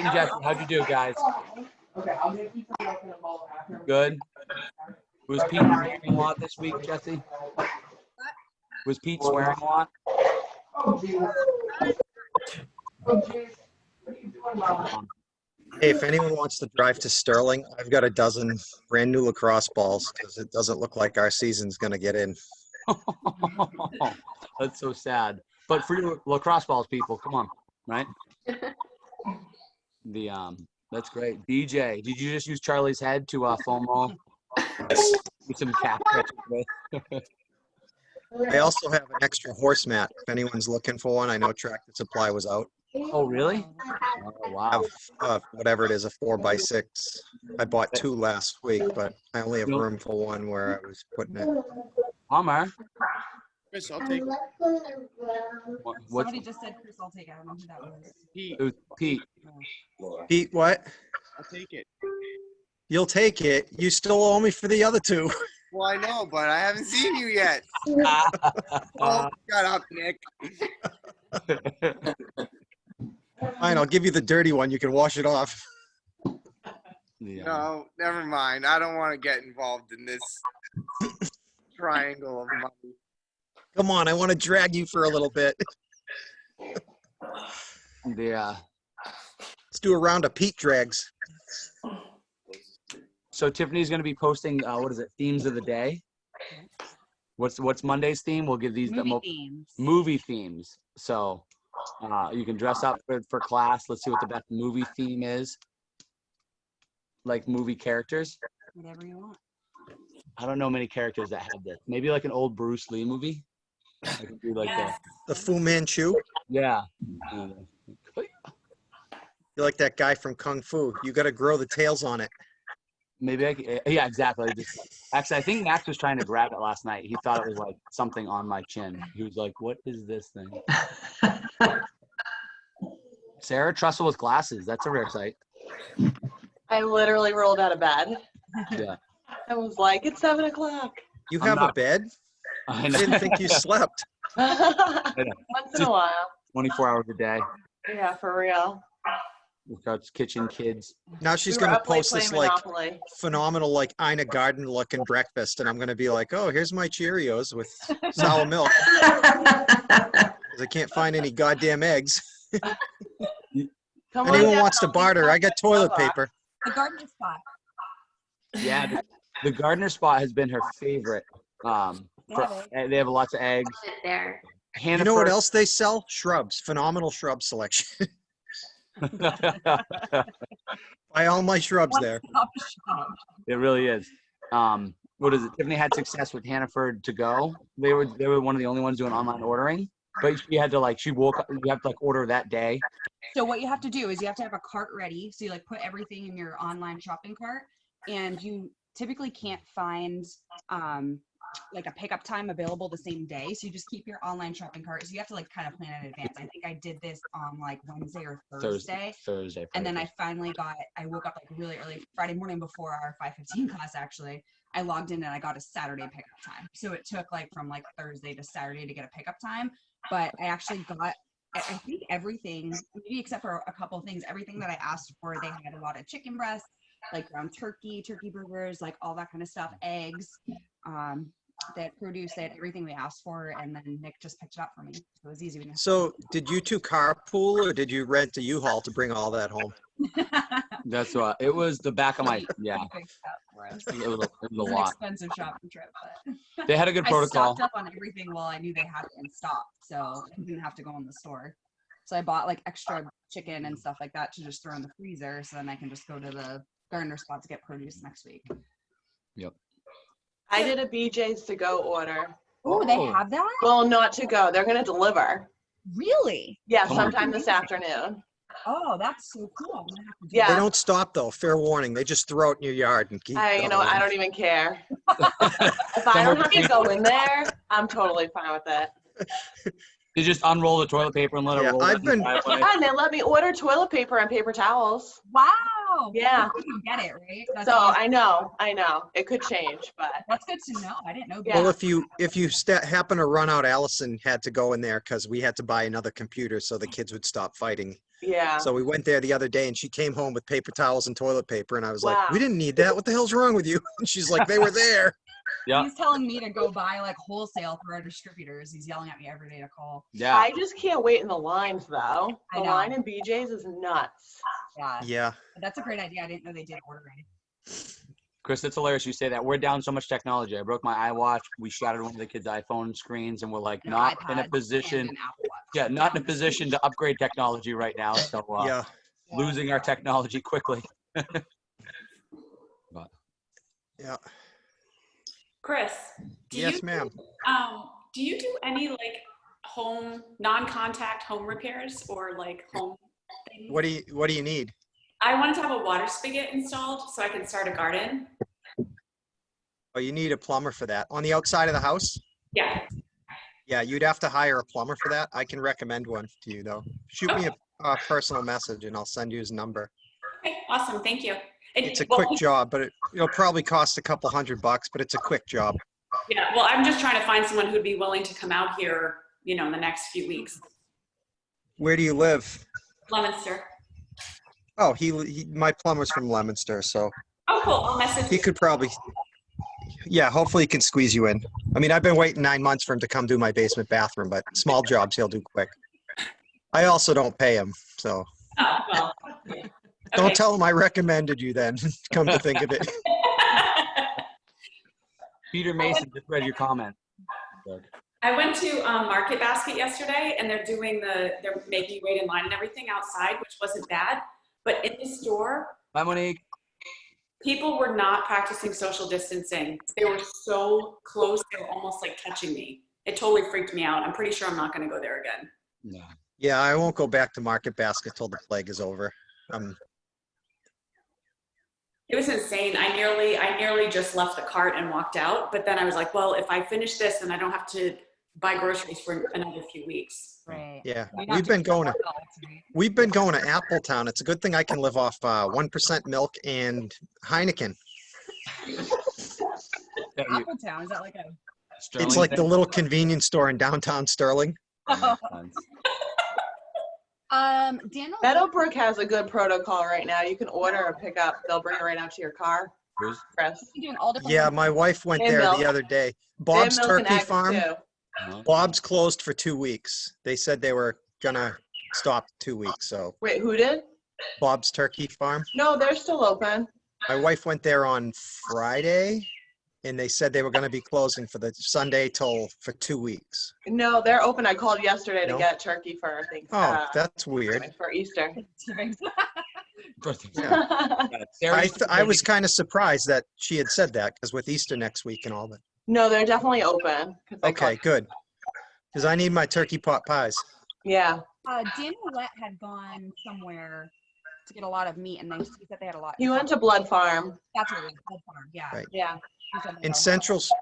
and Jesse, how'd you do, guys? Good. Was Pete swearing a lot this week, Jesse? Was Pete swearing a lot? Hey, if anyone wants to drive to Sterling, I've got a dozen brand new lacrosse balls because it doesn't look like our season's going to get in. That's so sad. But for your lacrosse balls, people, come on, right? That's great. DJ, did you just use Charlie's head to foam roll? Yes. With some cap with. I also have an extra horse mat if anyone's looking for one. I know Tractor Supply was out. Oh, really? Oh, wow. I have, whatever it is, a 4x6. I bought 2 last week, but I only have room for one where I was putting it. Omar. Chris, I'll take it. Somebody just said Chris, I'll take it. I don't know who that was. Pete. It was Pete. Pete, what? I'll take it. You'll take it. You still owe me for the other 2. Well, I know, but I haven't seen you yet. Oh, shut up, Nick. Fine, I'll give you the dirty one. You can wash it off. Yeah. No, never mind. I don't want to get involved in this triangle of money. Come on, I want to drag you for a little bit. Yeah. Let's do a round of Pete drags. So Tiffany's going to be posting, themes of the day. What's Monday's theme? We'll give these movie themes. So you can dress up for class. Let's see what the best movie theme is. like movie characters. Whatever you want. I don't know many characters that have this. Maybe like an old Bruce Lee movie. I could do like The Fu Manchu. yeah. You're like that guy from Kung Fu. You got to grow the tails on it. Maybe yeah, exactly. Actually, I think Max was trying to grab it last night. He thought it was like something on my chin. He was like, "What is this thing?" Sarah Trussell with glasses. That's a rare sight. I literally rolled out of bed. Yeah. I was like, it's 7 o'clock. You have a bed? I didn't think you slept. I know. Once in a while. 24 hours a day. Yeah, for real. Without kitchen kids. Now she's We were going to up late post this playing like Monopoly. phenomenal like Ina Garden looking breakfast, and I'm going to be like, oh, here's my Cheerios with sour milk. 'Cause I can't find any goddamn eggs. Come Anyone on wants to down. barter? I got toilet paper. The gardener spot. Yeah, the gardener spot has been her favorite. They have lots of eggs. There. You know what else they sell? Shrubs. Phenomenal shrub selection. Buy all my shrubs there. It really is. What is it? Tiffany had success with Hannaford to go. They were one of the only ones doing online ordering. But she had to you have to order that day. So what you have to do is you have to have a cart ready. So you put everything in your online shopping cart, and you typically can't find a pickup time available the same day. So you just keep your online shopping cart. So you have to kind of plan in advance. I think I did this on Wednesday or Thursday. Thursday. And then I finally I woke up really early Friday morning before our 5:15 class actually. I logged in and I got a Saturday pickup time. So it took from Thursday to Saturday to get a pickup time. But I actually got, I think everything, maybe except for a couple of things, everything that I asked for. They had a lot of chicken breasts, ground turkey burgers, all that kind of stuff, eggs. They had produce, they had everything we asked for, and then Nick just picked it up for me. So it was easy. So did you two carpool, or did you rent a U-Haul to bring all that home? That's what it was. The back of my yeah. It was a lot. An expensive shopping trip, but they had a good protocol. I stocked up on everything while I knew they had it in stock, so I didn't have to go in the store. So I bought extra chicken and stuff like that to just throw in the freezer, so then I can just go to the gardener spot to get produce next week. Yep. I did a BJ's to go order. Oh, they have that? Well, not to go. They're going to deliver. Really? Yeah, sometime this afternoon. Oh, that's so cool. Yeah. They don't stop though. Fair warning. They just throw it in your yard and keep. I don't even care. If I don't have to go in there, I'm totally fine with it. You just unroll the toilet paper and let it roll. Yeah, and they let me order toilet paper and paper towels. Wow. Yeah. You can get it, right? That's so awesome. I know. It could change, but that's good to know. I didn't know. Yeah. Well, if you happen to run out, Allison had to go in there because we had to buy another computer so the kids would stop fighting. Yeah. So we went there the other day, and she came home with paper towels and toilet paper, and I was Wow. like, "We didn't need that. What the hell's wrong with you?" And she's like, "They were there." Yeah. He's telling me to go buy wholesale through our distributors. He's yelling at me every day to call. Yeah. I just can't wait in the lines though. I The know. line in BJ's is nuts. Yeah. Yeah. But that's a great idea. I didn't know they did ordering. Chris, it's hilarious you say that. We're down so much technology. I broke my iWatch. We shattered one of the kids' iPhone screens, and we're not in a position. Yeah, not in a position to upgrade technology right now. So yeah, losing our technology quickly. But yeah. Chris, Yes, ma'am. Do you do any home non-contact home repairs or home things? What do you need? I wanted to have a water spigot installed so I can start a garden. Oh, you need a plumber for that on the outside of the house. Yeah. Yeah, you'd have to hire a plumber for that. I can recommend one to you though. Shoot me a personal message and I'll send you his number. Okay, awesome. Thank you. It's a quick job, but it'll probably cost a couple $100, but it's a quick job. Yeah, well, I'm just trying to find someone who'd be willing to come out here, in the next few weeks. Where do you live? Leominster. Oh, my plumber's from Leominster, so Oh, cool. I'll message. he could probably. Yeah, hopefully he can squeeze you in. I mean, I've been waiting 9 months for him to come do my basement bathroom, but small jobs he'll do quick. I also don't pay him, so. Oh, well. Yeah. Don't tell him I recommended you then, come to think of it. Peter Mason just read your comment. I went to Market Basket yesterday, and they're making you wait in line and everything outside, which wasn't bad. But in the store, Bye, Monique. People were not practicing social distancing. They were so close, they were almost like touching me. It totally freaked me out. I'm pretty sure I'm not going to go there again. No. Yeah, I won't go back to Market Basket till the plague is over. It was insane. I nearly just left the cart and walked out. But then I was like, well, if I finish this, then I don't have to buy groceries for another few weeks. Right. Yeah, You're not we've been doing going to Appletown. It's a good thing I can live off 1% milk and Heineken. Appletown, is that like a? It's like the little convenience store in downtown Sterling. Daniel. Meadowbrook has a good protocol right now. You can order a pickup. They'll bring it right out to your car. Chris. Doing all different. Yeah, my wife went And there milk. the other day. They Bob's have milk and Turkey eggs, Farm. too. Bob's closed for 2 weeks. They said they were gonna stop 2 weeks. So Wait, who did? Bob's Turkey Farm. No, they're still open. My wife went there on Friday, and they said they were gonna be closing for the Sunday for 2 weeks. No, they're open. I called yesterday No? to get turkey for things. Oh, that's weird. For Easter. I was kind of surprised that she had said that because with Easter next week and all that. No, they're definitely open. Okay, good. Because I need my turkey pot pies. Yeah. Danielette had gone somewhere to get a lot of meat, and they said they had a lot. He went to Blood Farm. That's what it was, Blood Farm. Yeah. Right. Yeah. He said they In had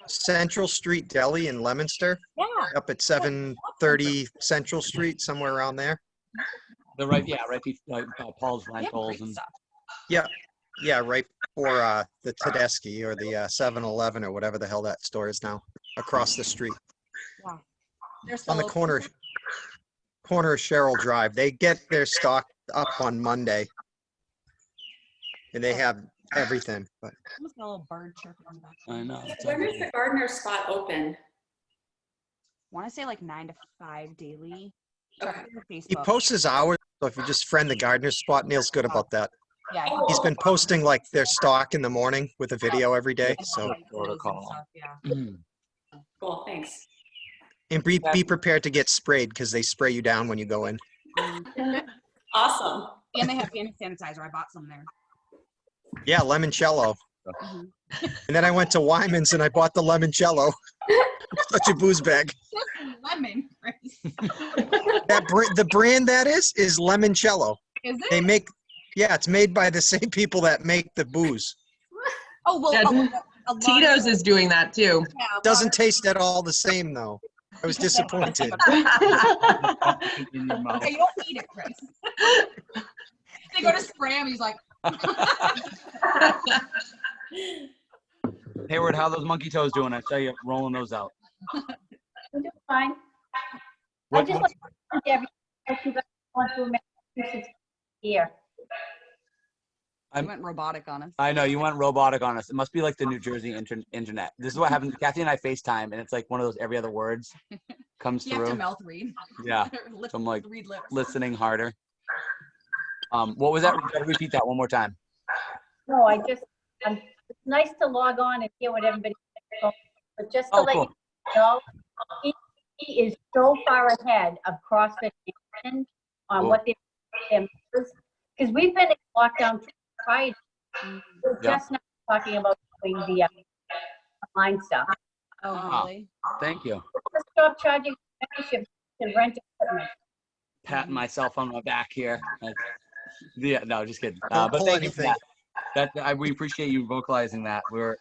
Central Street Deli in Leominster, Yeah. up at 730 Central Street, somewhere around there. The right Paul's They have Rentals great and stuff. Yeah, right for the Tedeschi or the 7-Eleven or whatever the hell that store is now, across the street. Yeah. They're On the still corner of Sherrill Drive. They get their stock up on Monday. And they have everything. But almost got a little bird chirping in the back. I know. When is the gardener spot open? Want to say like 9 to 5 daily. Okay. Check their he Facebook. posts his hours, so if you just friend the gardener's spot, Neil's good about that. Yeah. He's been posting like their stock in the morning with a video every day. So Protocol. Yeah. Cool, thanks. and be prepared to get sprayed because they spray you down when you go in. Awesome. And they have hand sanitizer. I bought some there. Yeah, limoncello. Mhm. And then I went to Wyman's and I bought the limoncello. Such a booze bag. Just lemon, Chris. The brand that is limoncello. Is it? They make, yeah, it's made by the same people that make the booze. Oh well. a lot Tito's of- is doing that too. Yeah, a lot Doesn't of- taste at all the same though. I was disappointed. In your mouth. Okay, you don't eat it, Chris. They go to spray him. He's like. Hayward, how those monkey toes doing? I saw you rolling those out. I'm doing fine. What- I just want to thank everyone you guys want to Massachusetts here. I went robotic on us. I know you went robotic on us. It must be like the New Jersey internet. This is what happened. Kathy and I FaceTime, and it's like one of those every other words comes You have to through. mouth read. Yeah. Lip- So I'm like read lips. listening harder. What was that? You gotta repeat that one more time. No, it's nice to log on and hear what everybody's saying, but just to Oh, let cool. you know, he is so far ahead of CrossFit Nation on Cool. what they're members, because we've been in lockdown prior. We're Yeah. just not talking about doing the online stuff. Oh, Ah. really? Thank you. Just stop charging membership and rent equipment. Patting myself on my back here. Yeah, no, just kidding. Don't But pull thank you for anything. that. We appreciate you vocalizing that. We're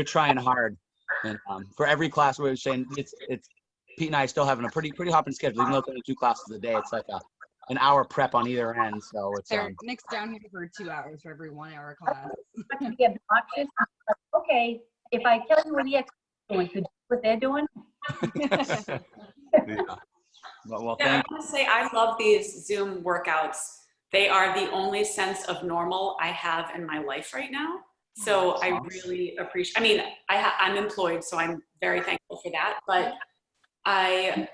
trying hard, and for every class we're saying it's Pete and I are still having a pretty hopping schedule. Even though it's only 2 classes a day, it's like an hour prep on either end. So it's Nick's down here for 2 hours for every 1 hour class. Not to be obnoxious, but okay, if I tell you what EXP is doing, could you do what they're doing? yeah. Well, Yeah, thank I want to say I love these Zoom workouts. They are the only sense of normal I have in my life right now. So I really appreciate, I mean, I'm employed, so I'm very thankful for that. But I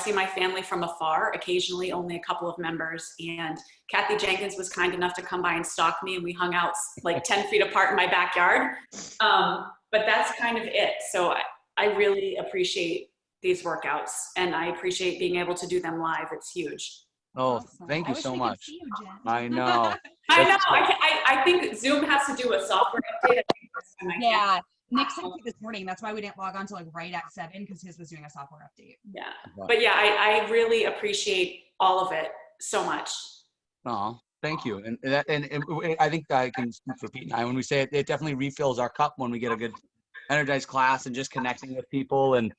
see my family from afar, occasionally only a couple of members. And Kathy Jenkins was kind enough to come by and stalk me, and we hung out like 10 feet apart in my backyard. But that's kind of it. So I really appreciate these workouts, and I appreciate being able to do them live. It's huge. Oh, Awesome. thank I you wish so we could much. see you, Jen. I know. I know. I think Zoom has to do a software update. I think this time I can't. Yeah, Nick sent it this morning. That's why we didn't log on till like right at 7 because his was doing a software update. Yeah. But yeah, I really appreciate all of it so much. Oh, thank you. And I think I can speak for Pete and I when we say it, it definitely refills our cup when we get a good energized class and just connecting with people. And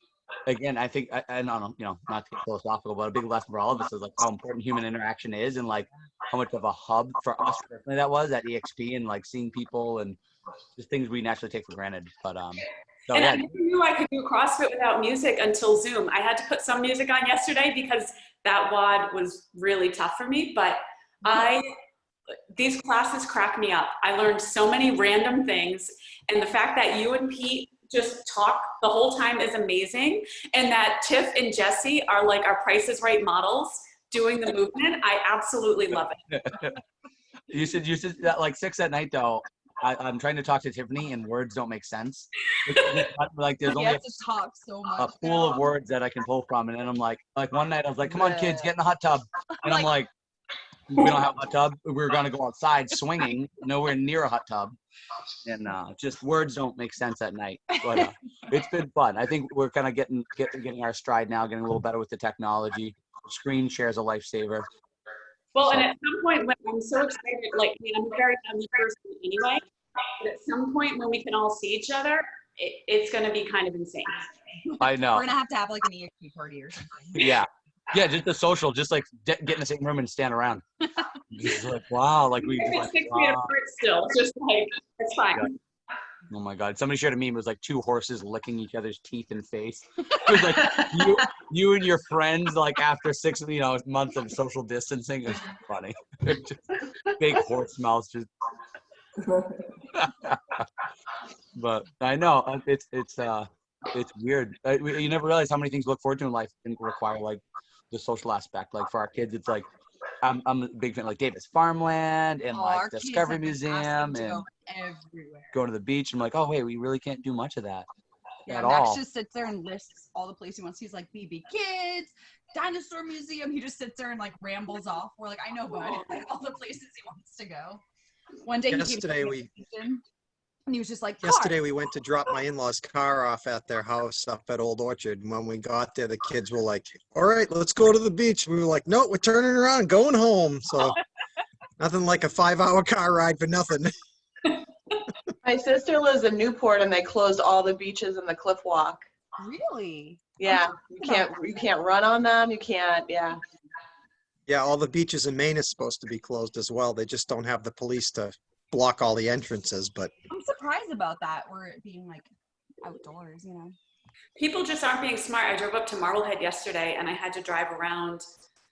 again, I think, I don't know, you know, not to get philosophical, but a big lesson for all of us is like how important human interaction is and like how much of a hub for us personally that was at EXP and like seeing people and just things we naturally take for granted. But so, And yeah. I never knew I could do CrossFit without music until Zoom. I had to put some music on yesterday because that WOD was really tough for me, but these classes crack me up. I learned so many random things, and the fact that you and Pete just talk the whole time is amazing, and that Tiff and Jesse are like our Price is Right models doing the movement. I absolutely love it. You said that like 6 at night though. I'm trying to talk to Tiffany and words don't make sense. Like there's only have to talk so much a pool of words that I can pull from, and then I'm like one night I was like, "Come on, kids, get in the hot tub," and I'm like, "We don't have a hot tub. We're gonna go outside swinging, nowhere near a hot tub," and just words don't make sense at night. But it's been fun. I think we're kind of getting our stride now, getting a little better with the technology. Screen share is a lifesaver. Well, and at some point when I'm so excited, like, I mean, I'm a very family person anyway, but at some point when we can all see each other, it's going to be kind of insane. I know. We're going to have like an EXP party or something. Yeah. Yeah, just the social, just like get in the same room and stand around. Just like, wow, like we It's like, 6 feet apart still, just like, it's fine. Yeah. Oh my God. Somebody shared a meme. It was like 2 horses licking each other's teeth and face. It was like you and your friends, like after 6 months of social distancing. It was funny. Just big horse mouths. Just. But I know it's weird. You never realize how many things to look forward to in life and require like the social aspect. Like for our kids, it's like I'm a big fan like Davis Farmland and like Discovery Museum and everywhere. Going to the beach. I'm like, oh wait, we really can't do much of that Yeah, at Max all. just sits there and lists all the places he wants. He's like BB Kids, Dinosaur Museum. He just sits there and like rambles off. We're like, I know, bud. All the places he wants to go. One day and he was just like, Yesterday we went to drop my in-laws' car off at their house up at Old Orchard. And when we got there, the kids were like, all right, let's go to the beach. We were like, no, we're turning around and going home. So nothing like a 5-hour car ride for nothing. My sister lives in Newport and they closed all the beaches and the cliff walk. Really? Yeah. You can't run on them. You can't, yeah. Yeah, all the beaches in Maine is supposed to be closed as well. They just don't have the police to block all the entrances, but I'm surprised about that, or it being like outdoors, you know. People just aren't being smart. I drove up to Marblehead yesterday and I had to drive around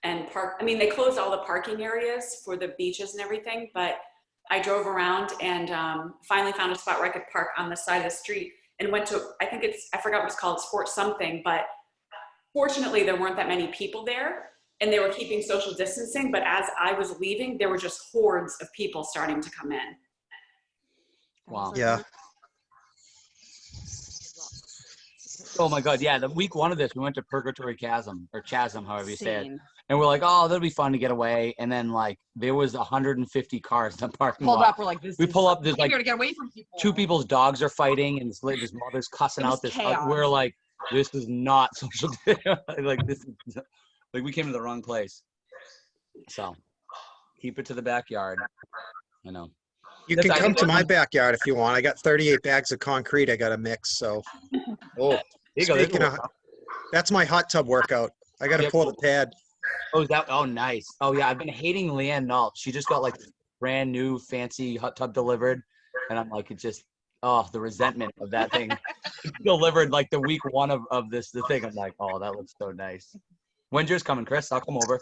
and park. I mean, they closed all the parking areas for the beaches and everything, but I drove around and finally found a spot where I could park on the side of the street and went to, I forgot what it's called, Sport something, but fortunately there weren't that many people there and they were keeping social distancing, but as I was leaving, there were just hordes of people starting to come in. Wow. yeah. Oh my God. Yeah. The week 1 of this, we went to Purgatory Chasm or Chasm, however you say it. And we're like, oh, that'll be fun to get away. And then like there was 150 cars in the parking lot. Pulled up, we're like, this. We pull up, there's like to get away from people. 2 people's dogs are fighting and this mother's cussing out this. We're like, this is not social. Like this is like we came to the wrong place. So keep it to the backyard. I know. You can come to my backyard if you want. I got 38 bags of concrete I got to mix. So, speaking of, that's my hot tub workout. I got to pour the pad. Oh, oh, nice. Oh, yeah. I've been hating Leanne Nault. She just got like brand new fancy hot tub delivered. And I'm like, it just, oh, the resentment of that thing delivered like the week 1 of the thing. I'm like, oh, that looks so nice. When's yours coming, Chris? I'll come over.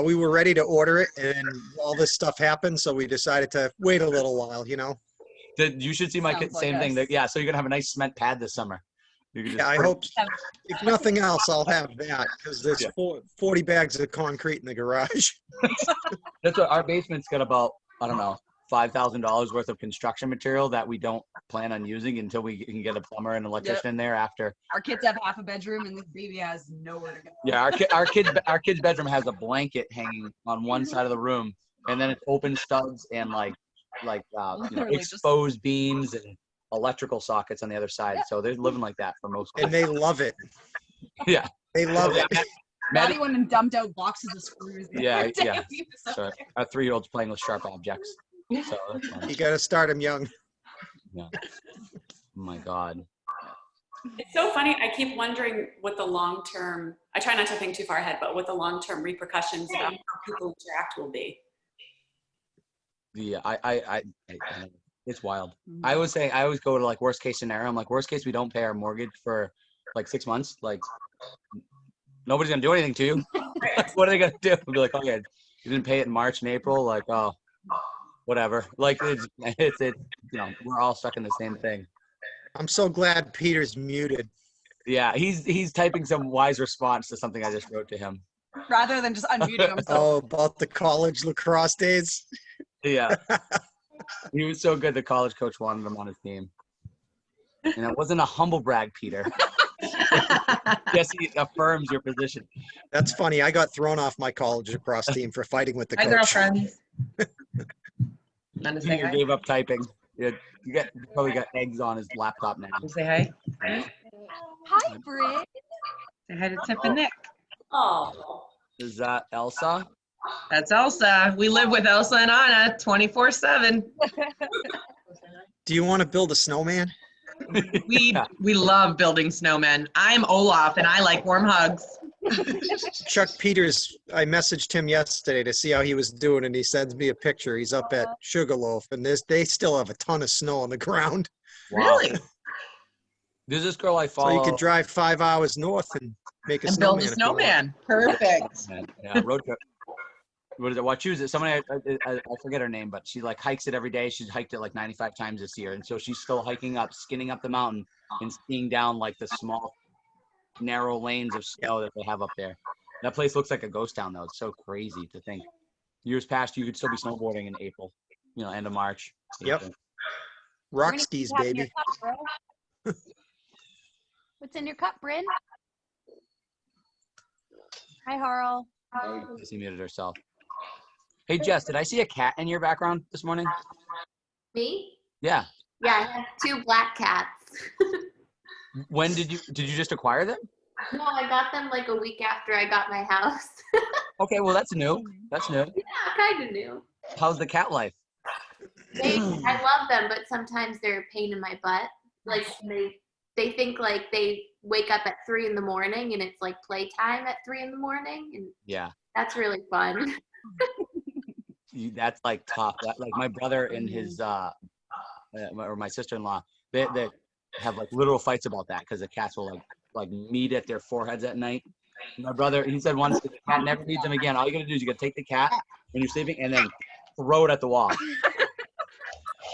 We were ready to order it and all this stuff happened. So we decided to wait a little while, you know. You should see my same thing. Yeah. So you're going to have a nice cement pad this summer. Yeah, I hope, if nothing else, I'll have that because there's 40 bags of concrete in the garage. That's what our basement's got about, I don't know, $5,000 worth of construction material that we don't plan on using until we can get a plumber and electrician in there after. Our kids have half a bedroom and this baby has nowhere to go. Yeah, our kid's bedroom has a blanket hanging on one side of the room, and then it's open studs and exposed beams and electrical sockets on the other side. So they're living like that for most. And they love it. Yeah, they love it. Maddie went and dumped out boxes of screws. Yeah. So our 3-year-old's playing with sharp objects. So that's fun. You got to start them young. Yeah. Oh my God. It's so funny. I keep wondering what the long-term, I try not to think too far ahead, but what the long-term repercussions about how people interact will be. Yeah, I it's wild. I always go to like worst case scenario. I'm like, worst case, we don't pay our mortgage for like 6 months. Like nobody's gonna do anything to you. Like, what are they gonna do? We'll be like, okay, you didn't pay it in March and April. Like, oh, whatever. Like it's we're all stuck in the same thing. I'm so glad Peter's muted. Yeah, he's typing some wise response to something I just wrote to him. Rather than just unmuting himself. Oh, about the college lacrosse days? Yeah. He was so good, the college coach wanted him on his team. And it wasn't a humble brag, Peter. Yes, he affirms your position. That's funny. I got thrown off my college lacrosse team for fighting with the Hi, coach. girlfriends. Peter gave up typing. You probably got eggs on his laptop now. Say hi. Hi, Britt. Say hi to Tip and Nick. Oh. Is that Elsa? That's Elsa. We live with Elsa and Anna 24/7. Do you want to build a snowman? We love building snowmen. I'm Olaf and I like warm hugs. Chuck Peters, I messaged him yesterday to see how he was doing, and he sends me a picture. He's up at Sugarloaf, and they still have a ton of snow on the ground. Wow. Really? There's this girl I follow. So you can drive 5 hours north and make a and snowman. build a snowman. Perfect. Yeah, road trip. What is it? What choose it? Somebody I forget her name, but she like hikes it every day. She's hiked it like 95 times this year, and so she's still hiking up, skinning up the mountain, and skiing down like the small, narrow lanes of snow that they have up there. That place looks like a ghost town, though. It's so crazy to think. Years past, you could still be snowboarding in April, end of March. Yep. Rock skis, baby. What's in your cup, Bryn? Hi, Harl. She muted herself. Hey, Jess, did I see a cat in your background this morning? Me? Yeah. Yeah, I have 2 black cats. When did you just acquire them? No, I got them like a week after I got my house. Okay, well that's new. That's new. Yeah, kind of new. How's the cat life? I love them, but sometimes they're a pain in my butt. Like they think like they wake up at 3 in the morning and it's like playtime at 3 in the morning, and Yeah. that's really fun. That's like tough. Like my brother and his or my sister-in-law, they have like literal fights about that because the cats will like meet at their foreheads at night. My brother, he said once, if the cat never needs him again, all you gotta do is you gotta take the cat when you're sleeping and then throw it at the wall.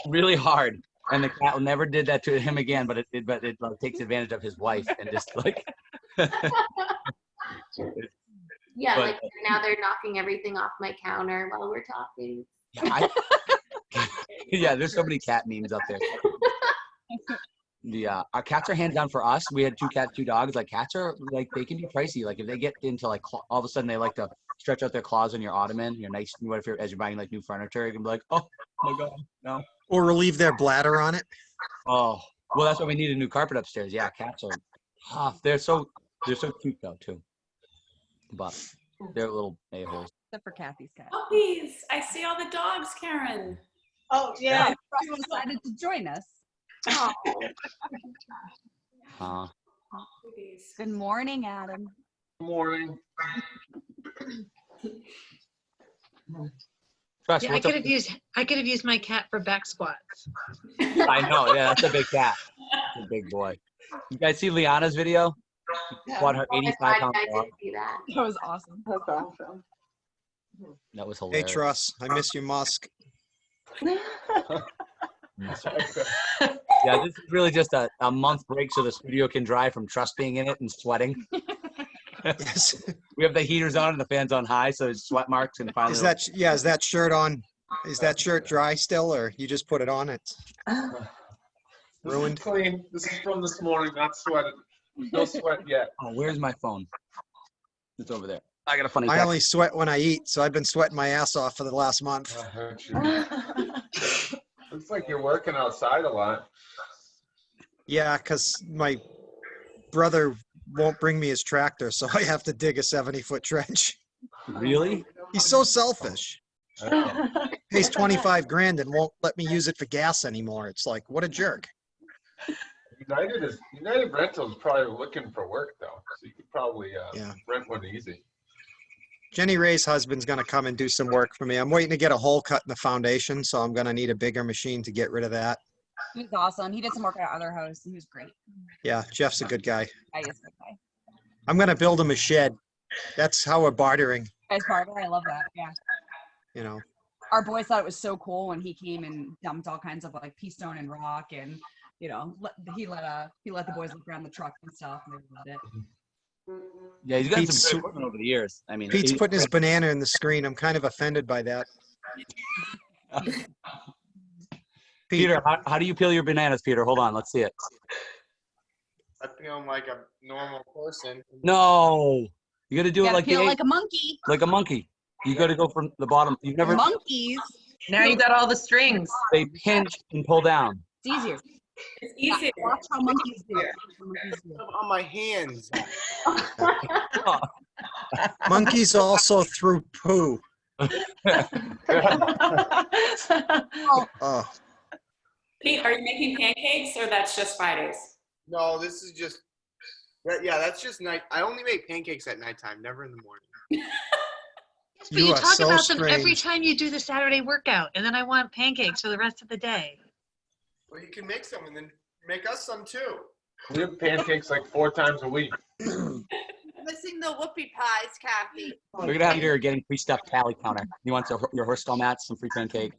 Really hard. And the cat never did that to him again, but it like, takes advantage of his wife and just like. Yeah, But- like now they're knocking everything off my counter while we're talking. Yeah, there's so many cat memes up there. Our cats are hands down for us. We had 2 cats, 2 dogs. Like cats are like they can be pricey. Like if they get into like all of a sudden they like to stretch out their claws on your ottoman. Your nice. What if as you're buying like new furniture, you can be like, oh my god, no. Or relieve their bladder on it. Oh, well, that's why we need a new carpet upstairs. Yeah, cats are tough. They're so cute though too. But they're little a-holes. Except for Kathy's cat. Puppies. I see all the dogs, Karen. Oh, yeah. You decided to join us. Good morning, Adam. Morning. Trust, Yeah, I could have used my cat for back squats. I know. Yeah, that's a big cat. That's a big boy. You guys see Liana's video? What her 85-pound dog? That was awesome. That's awesome. That was Hey, hilarious. Truss, I miss your musk. Yeah, this is really just a month break so the studio can dry from Truss being in it and sweating. Yes. We have the heaters on and the fans on high, so his sweat marks can finally. Is that shirt on Is that shirt dry still, or you just put it on? It's ruined. This is clean. This is from this morning, not sweated. No sweat yet. Oh, where's my phone? It's over there. I got a funny I text. only sweat when I eat, so I've been sweating my ass off for the last month. Looks like you're working outside a lot. Yeah, because my brother won't bring me his tractor, so I have to dig a 70-foot trench. Really? He's so selfish. Pays 25 grand and won't let me use it for gas anymore. It's like, what a jerk. United Rental is probably looking for work though, so you could probably rent one easy. Jenny Ray's husband's going to come and do some work for me. I'm waiting to get a hole cut in the foundation, so I'm going to need a bigger machine to get rid of that. He was awesome. He did some work at our other house. He was great. Yeah, Jeff's a good guy. I is a good guy. I'm going to build him a shed. That's how we're bartering, As barber, I love that. Yeah. you know. Our boys thought it was so cool when he came and dumped all kinds of like pea stone and rock, and he let the boys look around the truck and stuff, and they loved it. Yeah, he's got Pete's- some good equipment over the years. I mean, Pete's putting his banana in the screen. I'm kind of offended by that. Peter, how do you peel your bananas, Peter? Hold on, let's see it. I feel like a normal person. No, you got to do it Gotta like peel the like a monkey. like a monkey. You got to go from the bottom. You've never. Monkeys. Now you got all the strings. They pinch and pull down. It's easier. It's easier. Watch how monkeys do it. On my hands. Monkeys also threw poo. Oh, Pete, are you making pancakes or that's just Fridays? No, this is just. Yeah, that's just night. I only make pancakes at nighttime, never in the morning. Yes, but you talk about them every time you do the Saturday workout, and then I want pancakes for the rest of the day. Well, you can make some and then make us some too. We have pancakes like 4 times a week. Missing the whoopie pies, Kathy. We're gonna have Peter getting free stuffed tally counter. He wants your horse skull mats, some free pancake.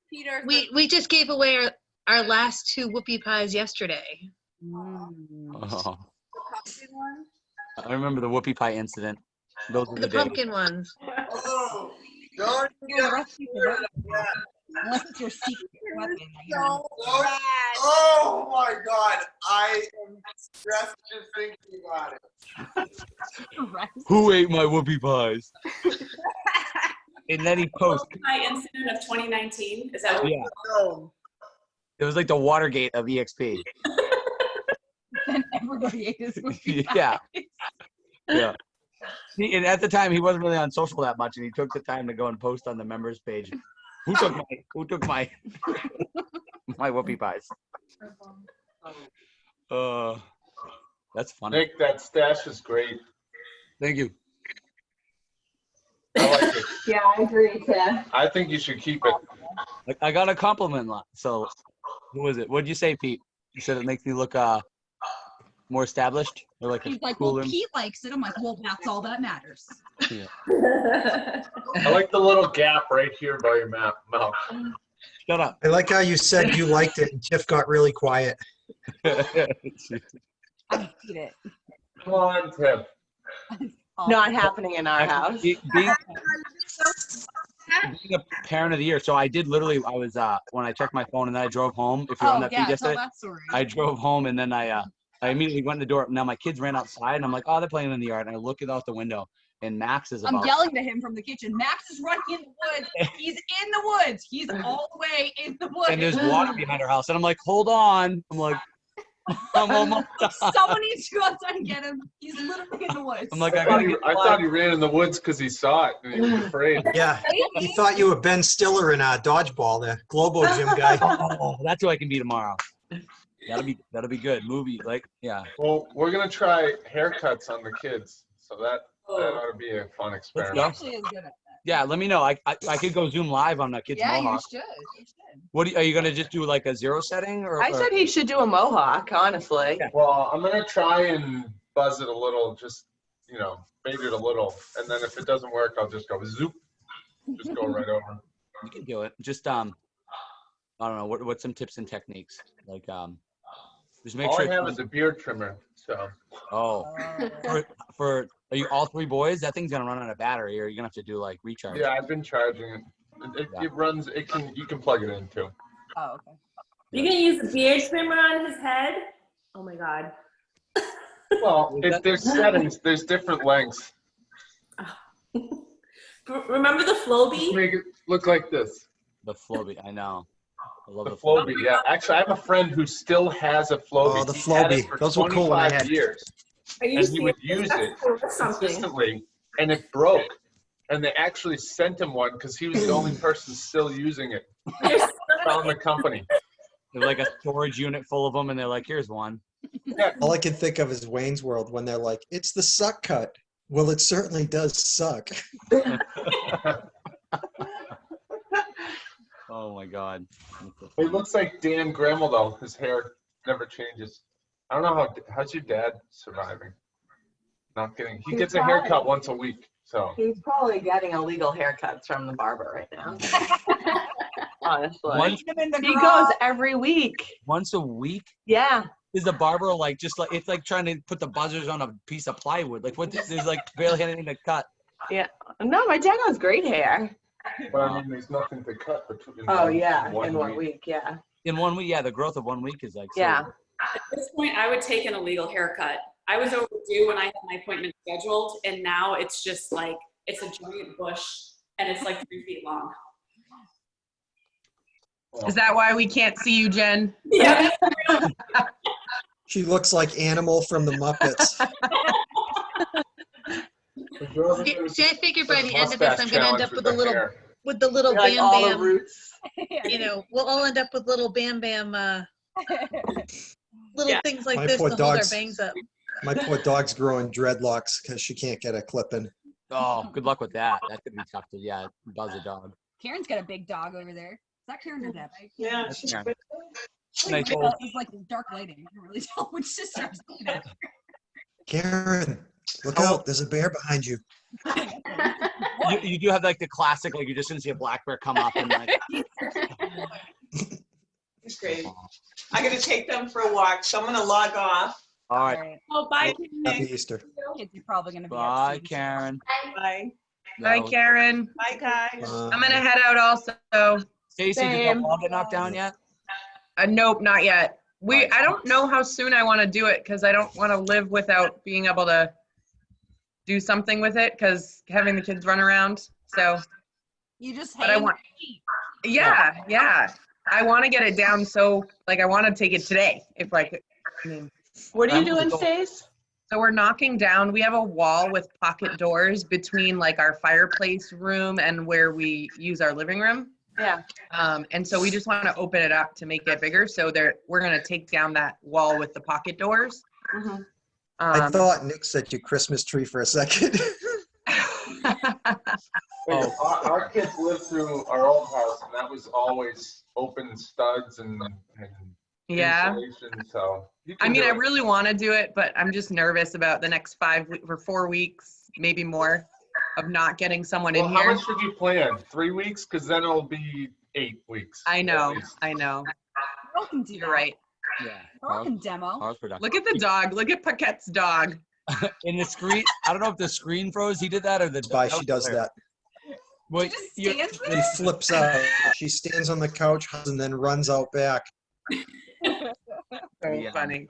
Peter. We just gave away our last 2 whoopie pies yesterday. Oh. I remember the whoopie pie incident. Those were The the days. pumpkin ones. Oh, don't Unless it's your secret weapon. Oh my God, I am stressed just thinking about it. Who ate my whoopie pies? And then he posted. My incident of 2019. Is that what? Yeah. It was like the Watergate of EXP. Then everybody ate his whoopie pies. Yeah. Yeah. And at the time, he wasn't really on social that much, and he took the time to go and post on the members page. Who took my my whoopie pies? That's funny. Nick, that stash is great. Thank you. I like it. Yeah, I agree, Tim. I think you should keep it. I got a compliment lot. So, who was it? What'd you say, Pete? You said it makes me look more established, or like He's a like, cooler. well, Pete likes it. I'm like, well, that's all that matters. Yeah. I like the little gap right here by your mouth. Shut up. I like how you said you liked it and Tiff got really quiet. I hate it. Come on, Tim. Not happening in our house. Being a parent of the year, so I did literally. I was when I checked my phone and then I drove home. If you're on that feed tell yesterday, that story. I drove home and then I immediately went in the door. Now my kids ran outside and I'm like, oh, they're playing in the yard. And I look out the window and Max is I'm about. yelling to him from the kitchen. Max is running in the woods. He's in the woods. He's all the way in the woods. And there's water behind our house. And I'm like, hold on. I'm like, I'm almost done. Someone needs to go outside and get him. He's literally in the woods. I'm like, I thought he ran in the woods because he saw it and he was afraid. Yeah, he thought you were Ben Stiller in dodgeball, the Globo Gym guy. Oh, that's who I can be tomorrow. That'll be good. Movie, like, yeah. Well, we're gonna try haircuts on the kids, so that ought to be a fun He experiment. actually is good at that. Yeah, let me know. I could go Zoom live on the kids' Yeah, mohawk. you should. What are you gonna just do like a 0 setting or? I said he should do a mohawk, honestly. Well, I'm gonna try and buzz it a little, just bait it a little, and then if it doesn't work, I'll just go zoop, just go right over. You can do it. Just I don't know. What's some tips and techniques like Just make All sure. I have is a beard trimmer, so. Oh, for are you all three boys? That thing's gonna run out of battery, or you're gonna have to do like recharge. Yeah, I've been charging it. It runs. You can plug it in too. Oh, okay. You gonna use a beard trimmer on his head? Oh my god. Well, if there's settings, there's different lengths. Remember the Flowbee? Just make it look like this. The Flowbee, I know. I love The Flowbee, yeah. Actually, I have a friend who still has a Flowbee. Oh, the He's had it Flowbee. for Those were cool when I 25 had. years. Are you And he would serious? use That's it worth something. consistently, and it broke. And they actually sent him one because he was the only person still using it. Found the company. They're like a storage unit full of them, and they're like, "Here's one." All I can think of is Wayne's World when they're like, "It's the suck cut." Well, it certainly does suck. Oh my god. It looks like Dan Gremmel though. His hair never changes. I don't know how's your dad surviving. Not kidding. He He's gets a fine. haircut once a week. So He's probably getting illegal haircuts from the barber right now. Honestly. Once- He goes every week. Once a week? Yeah. Is the barber like just like it's like trying to put the buzzers on a piece of plywood? Like what? There's like barely anything to cut. Yeah. No, my dad has great hair. but I mean there's nothing to cut between Oh yeah, in 1 week, yeah. In 1 week, yeah. The growth of 1 week is like. Yeah. At this point, I would take an illegal haircut. I was overdue when I had my appointment scheduled, and now it's just like, it's a giant bush, and it's like 3 feet long. Is that why we can't see you, Jen? Yeah. She looks like Animal from the Muppets. See, I figure by the end of this, I'm gonna end up with a little, with the little Like Bam all the Bam. roots. You know, we'll all end up with little Bam Bam, little things like My this to poor hold our dog's- bangs up. My poor dog's growing dreadlocks because she can't get a clip in. Oh, good luck with that. That could be tough to buzz a dog. Karen's got a big dog over there. Is that Karen or Deb? Yeah. That's Karen. Like, Nice old- it's like dark lighting. You can really tell which sister is looking at. Karen, look out! There's a bear behind you. You do have like the classic, like you're just gonna see a black bear come up and like. It's great. I'm gonna take them for a walk, so I'm gonna log off. All right. Oh, bye, Happy Karen. Easter. Kids are probably gonna be Bye, upset. Karen. Bye. Bye, No. Karen. Bye, guys. I'm gonna head out also. Stacy, did that wall get knocked down yet? Nope, not yet. I don't know how soon I want to do it because I don't want to live without being able to do something with it because having the kids run around. So, You just but I hang want. Yeah. I want to get it down so like I want to take it today if I could. I mean, What are you doing, Stace? so we're knocking down. We have a wall with pocket doors between like our fireplace room and where we use our living room. Yeah. And so we just want to open it up to make it bigger. So we're going to take down that wall with the pocket doors. Mhm. I thought Nick said your Christmas tree for a second. Our kids lived through our old house, and that was always open studs and Yeah. insulation. So you I can mean, do I it. really want to do it, but I'm just nervous about the next 4 weeks, maybe more, of not getting someone Well, in how here. much did you plan? 3 weeks? Because then it'll be 8 weeks. I know. at least. Girl can do You're that. right. Yeah. Girl can demo. Look at the dog. Look at Paquette's dog. In the screen, I don't know if the screen froze. He did that or the. Why she does that. Well, She flips out. She stands on the couch and then runs out back. So funny.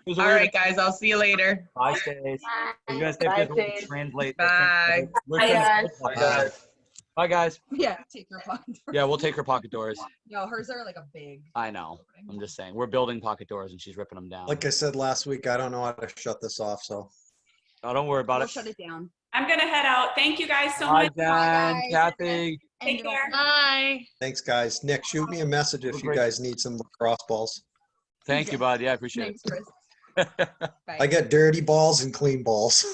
There's a All way right, to- guys. I'll see you later. Bye, Stace. You guys Bye, have to Stace. translate. Bye. Bye, guys. Bye, guys. Bye, guys. Yeah, take her pocket doors. Yeah, we'll take her pocket doors. No, hers are like a big. I know. I'm just saying. We're building pocket doors and she's ripping them down. Like I said last week, I don't know how to shut this off, so. Oh, don't worry about We'll it. shut it down. I'm gonna head out. Thank you guys so Bye, much. Dan, Kathy. Take care. Bye. Thanks, guys. Nick, shoot me a message if you guys need some lacrosse balls. Thank you, bud. Yeah, I appreciate Thanks, it. Chris. I got dirty balls and clean balls.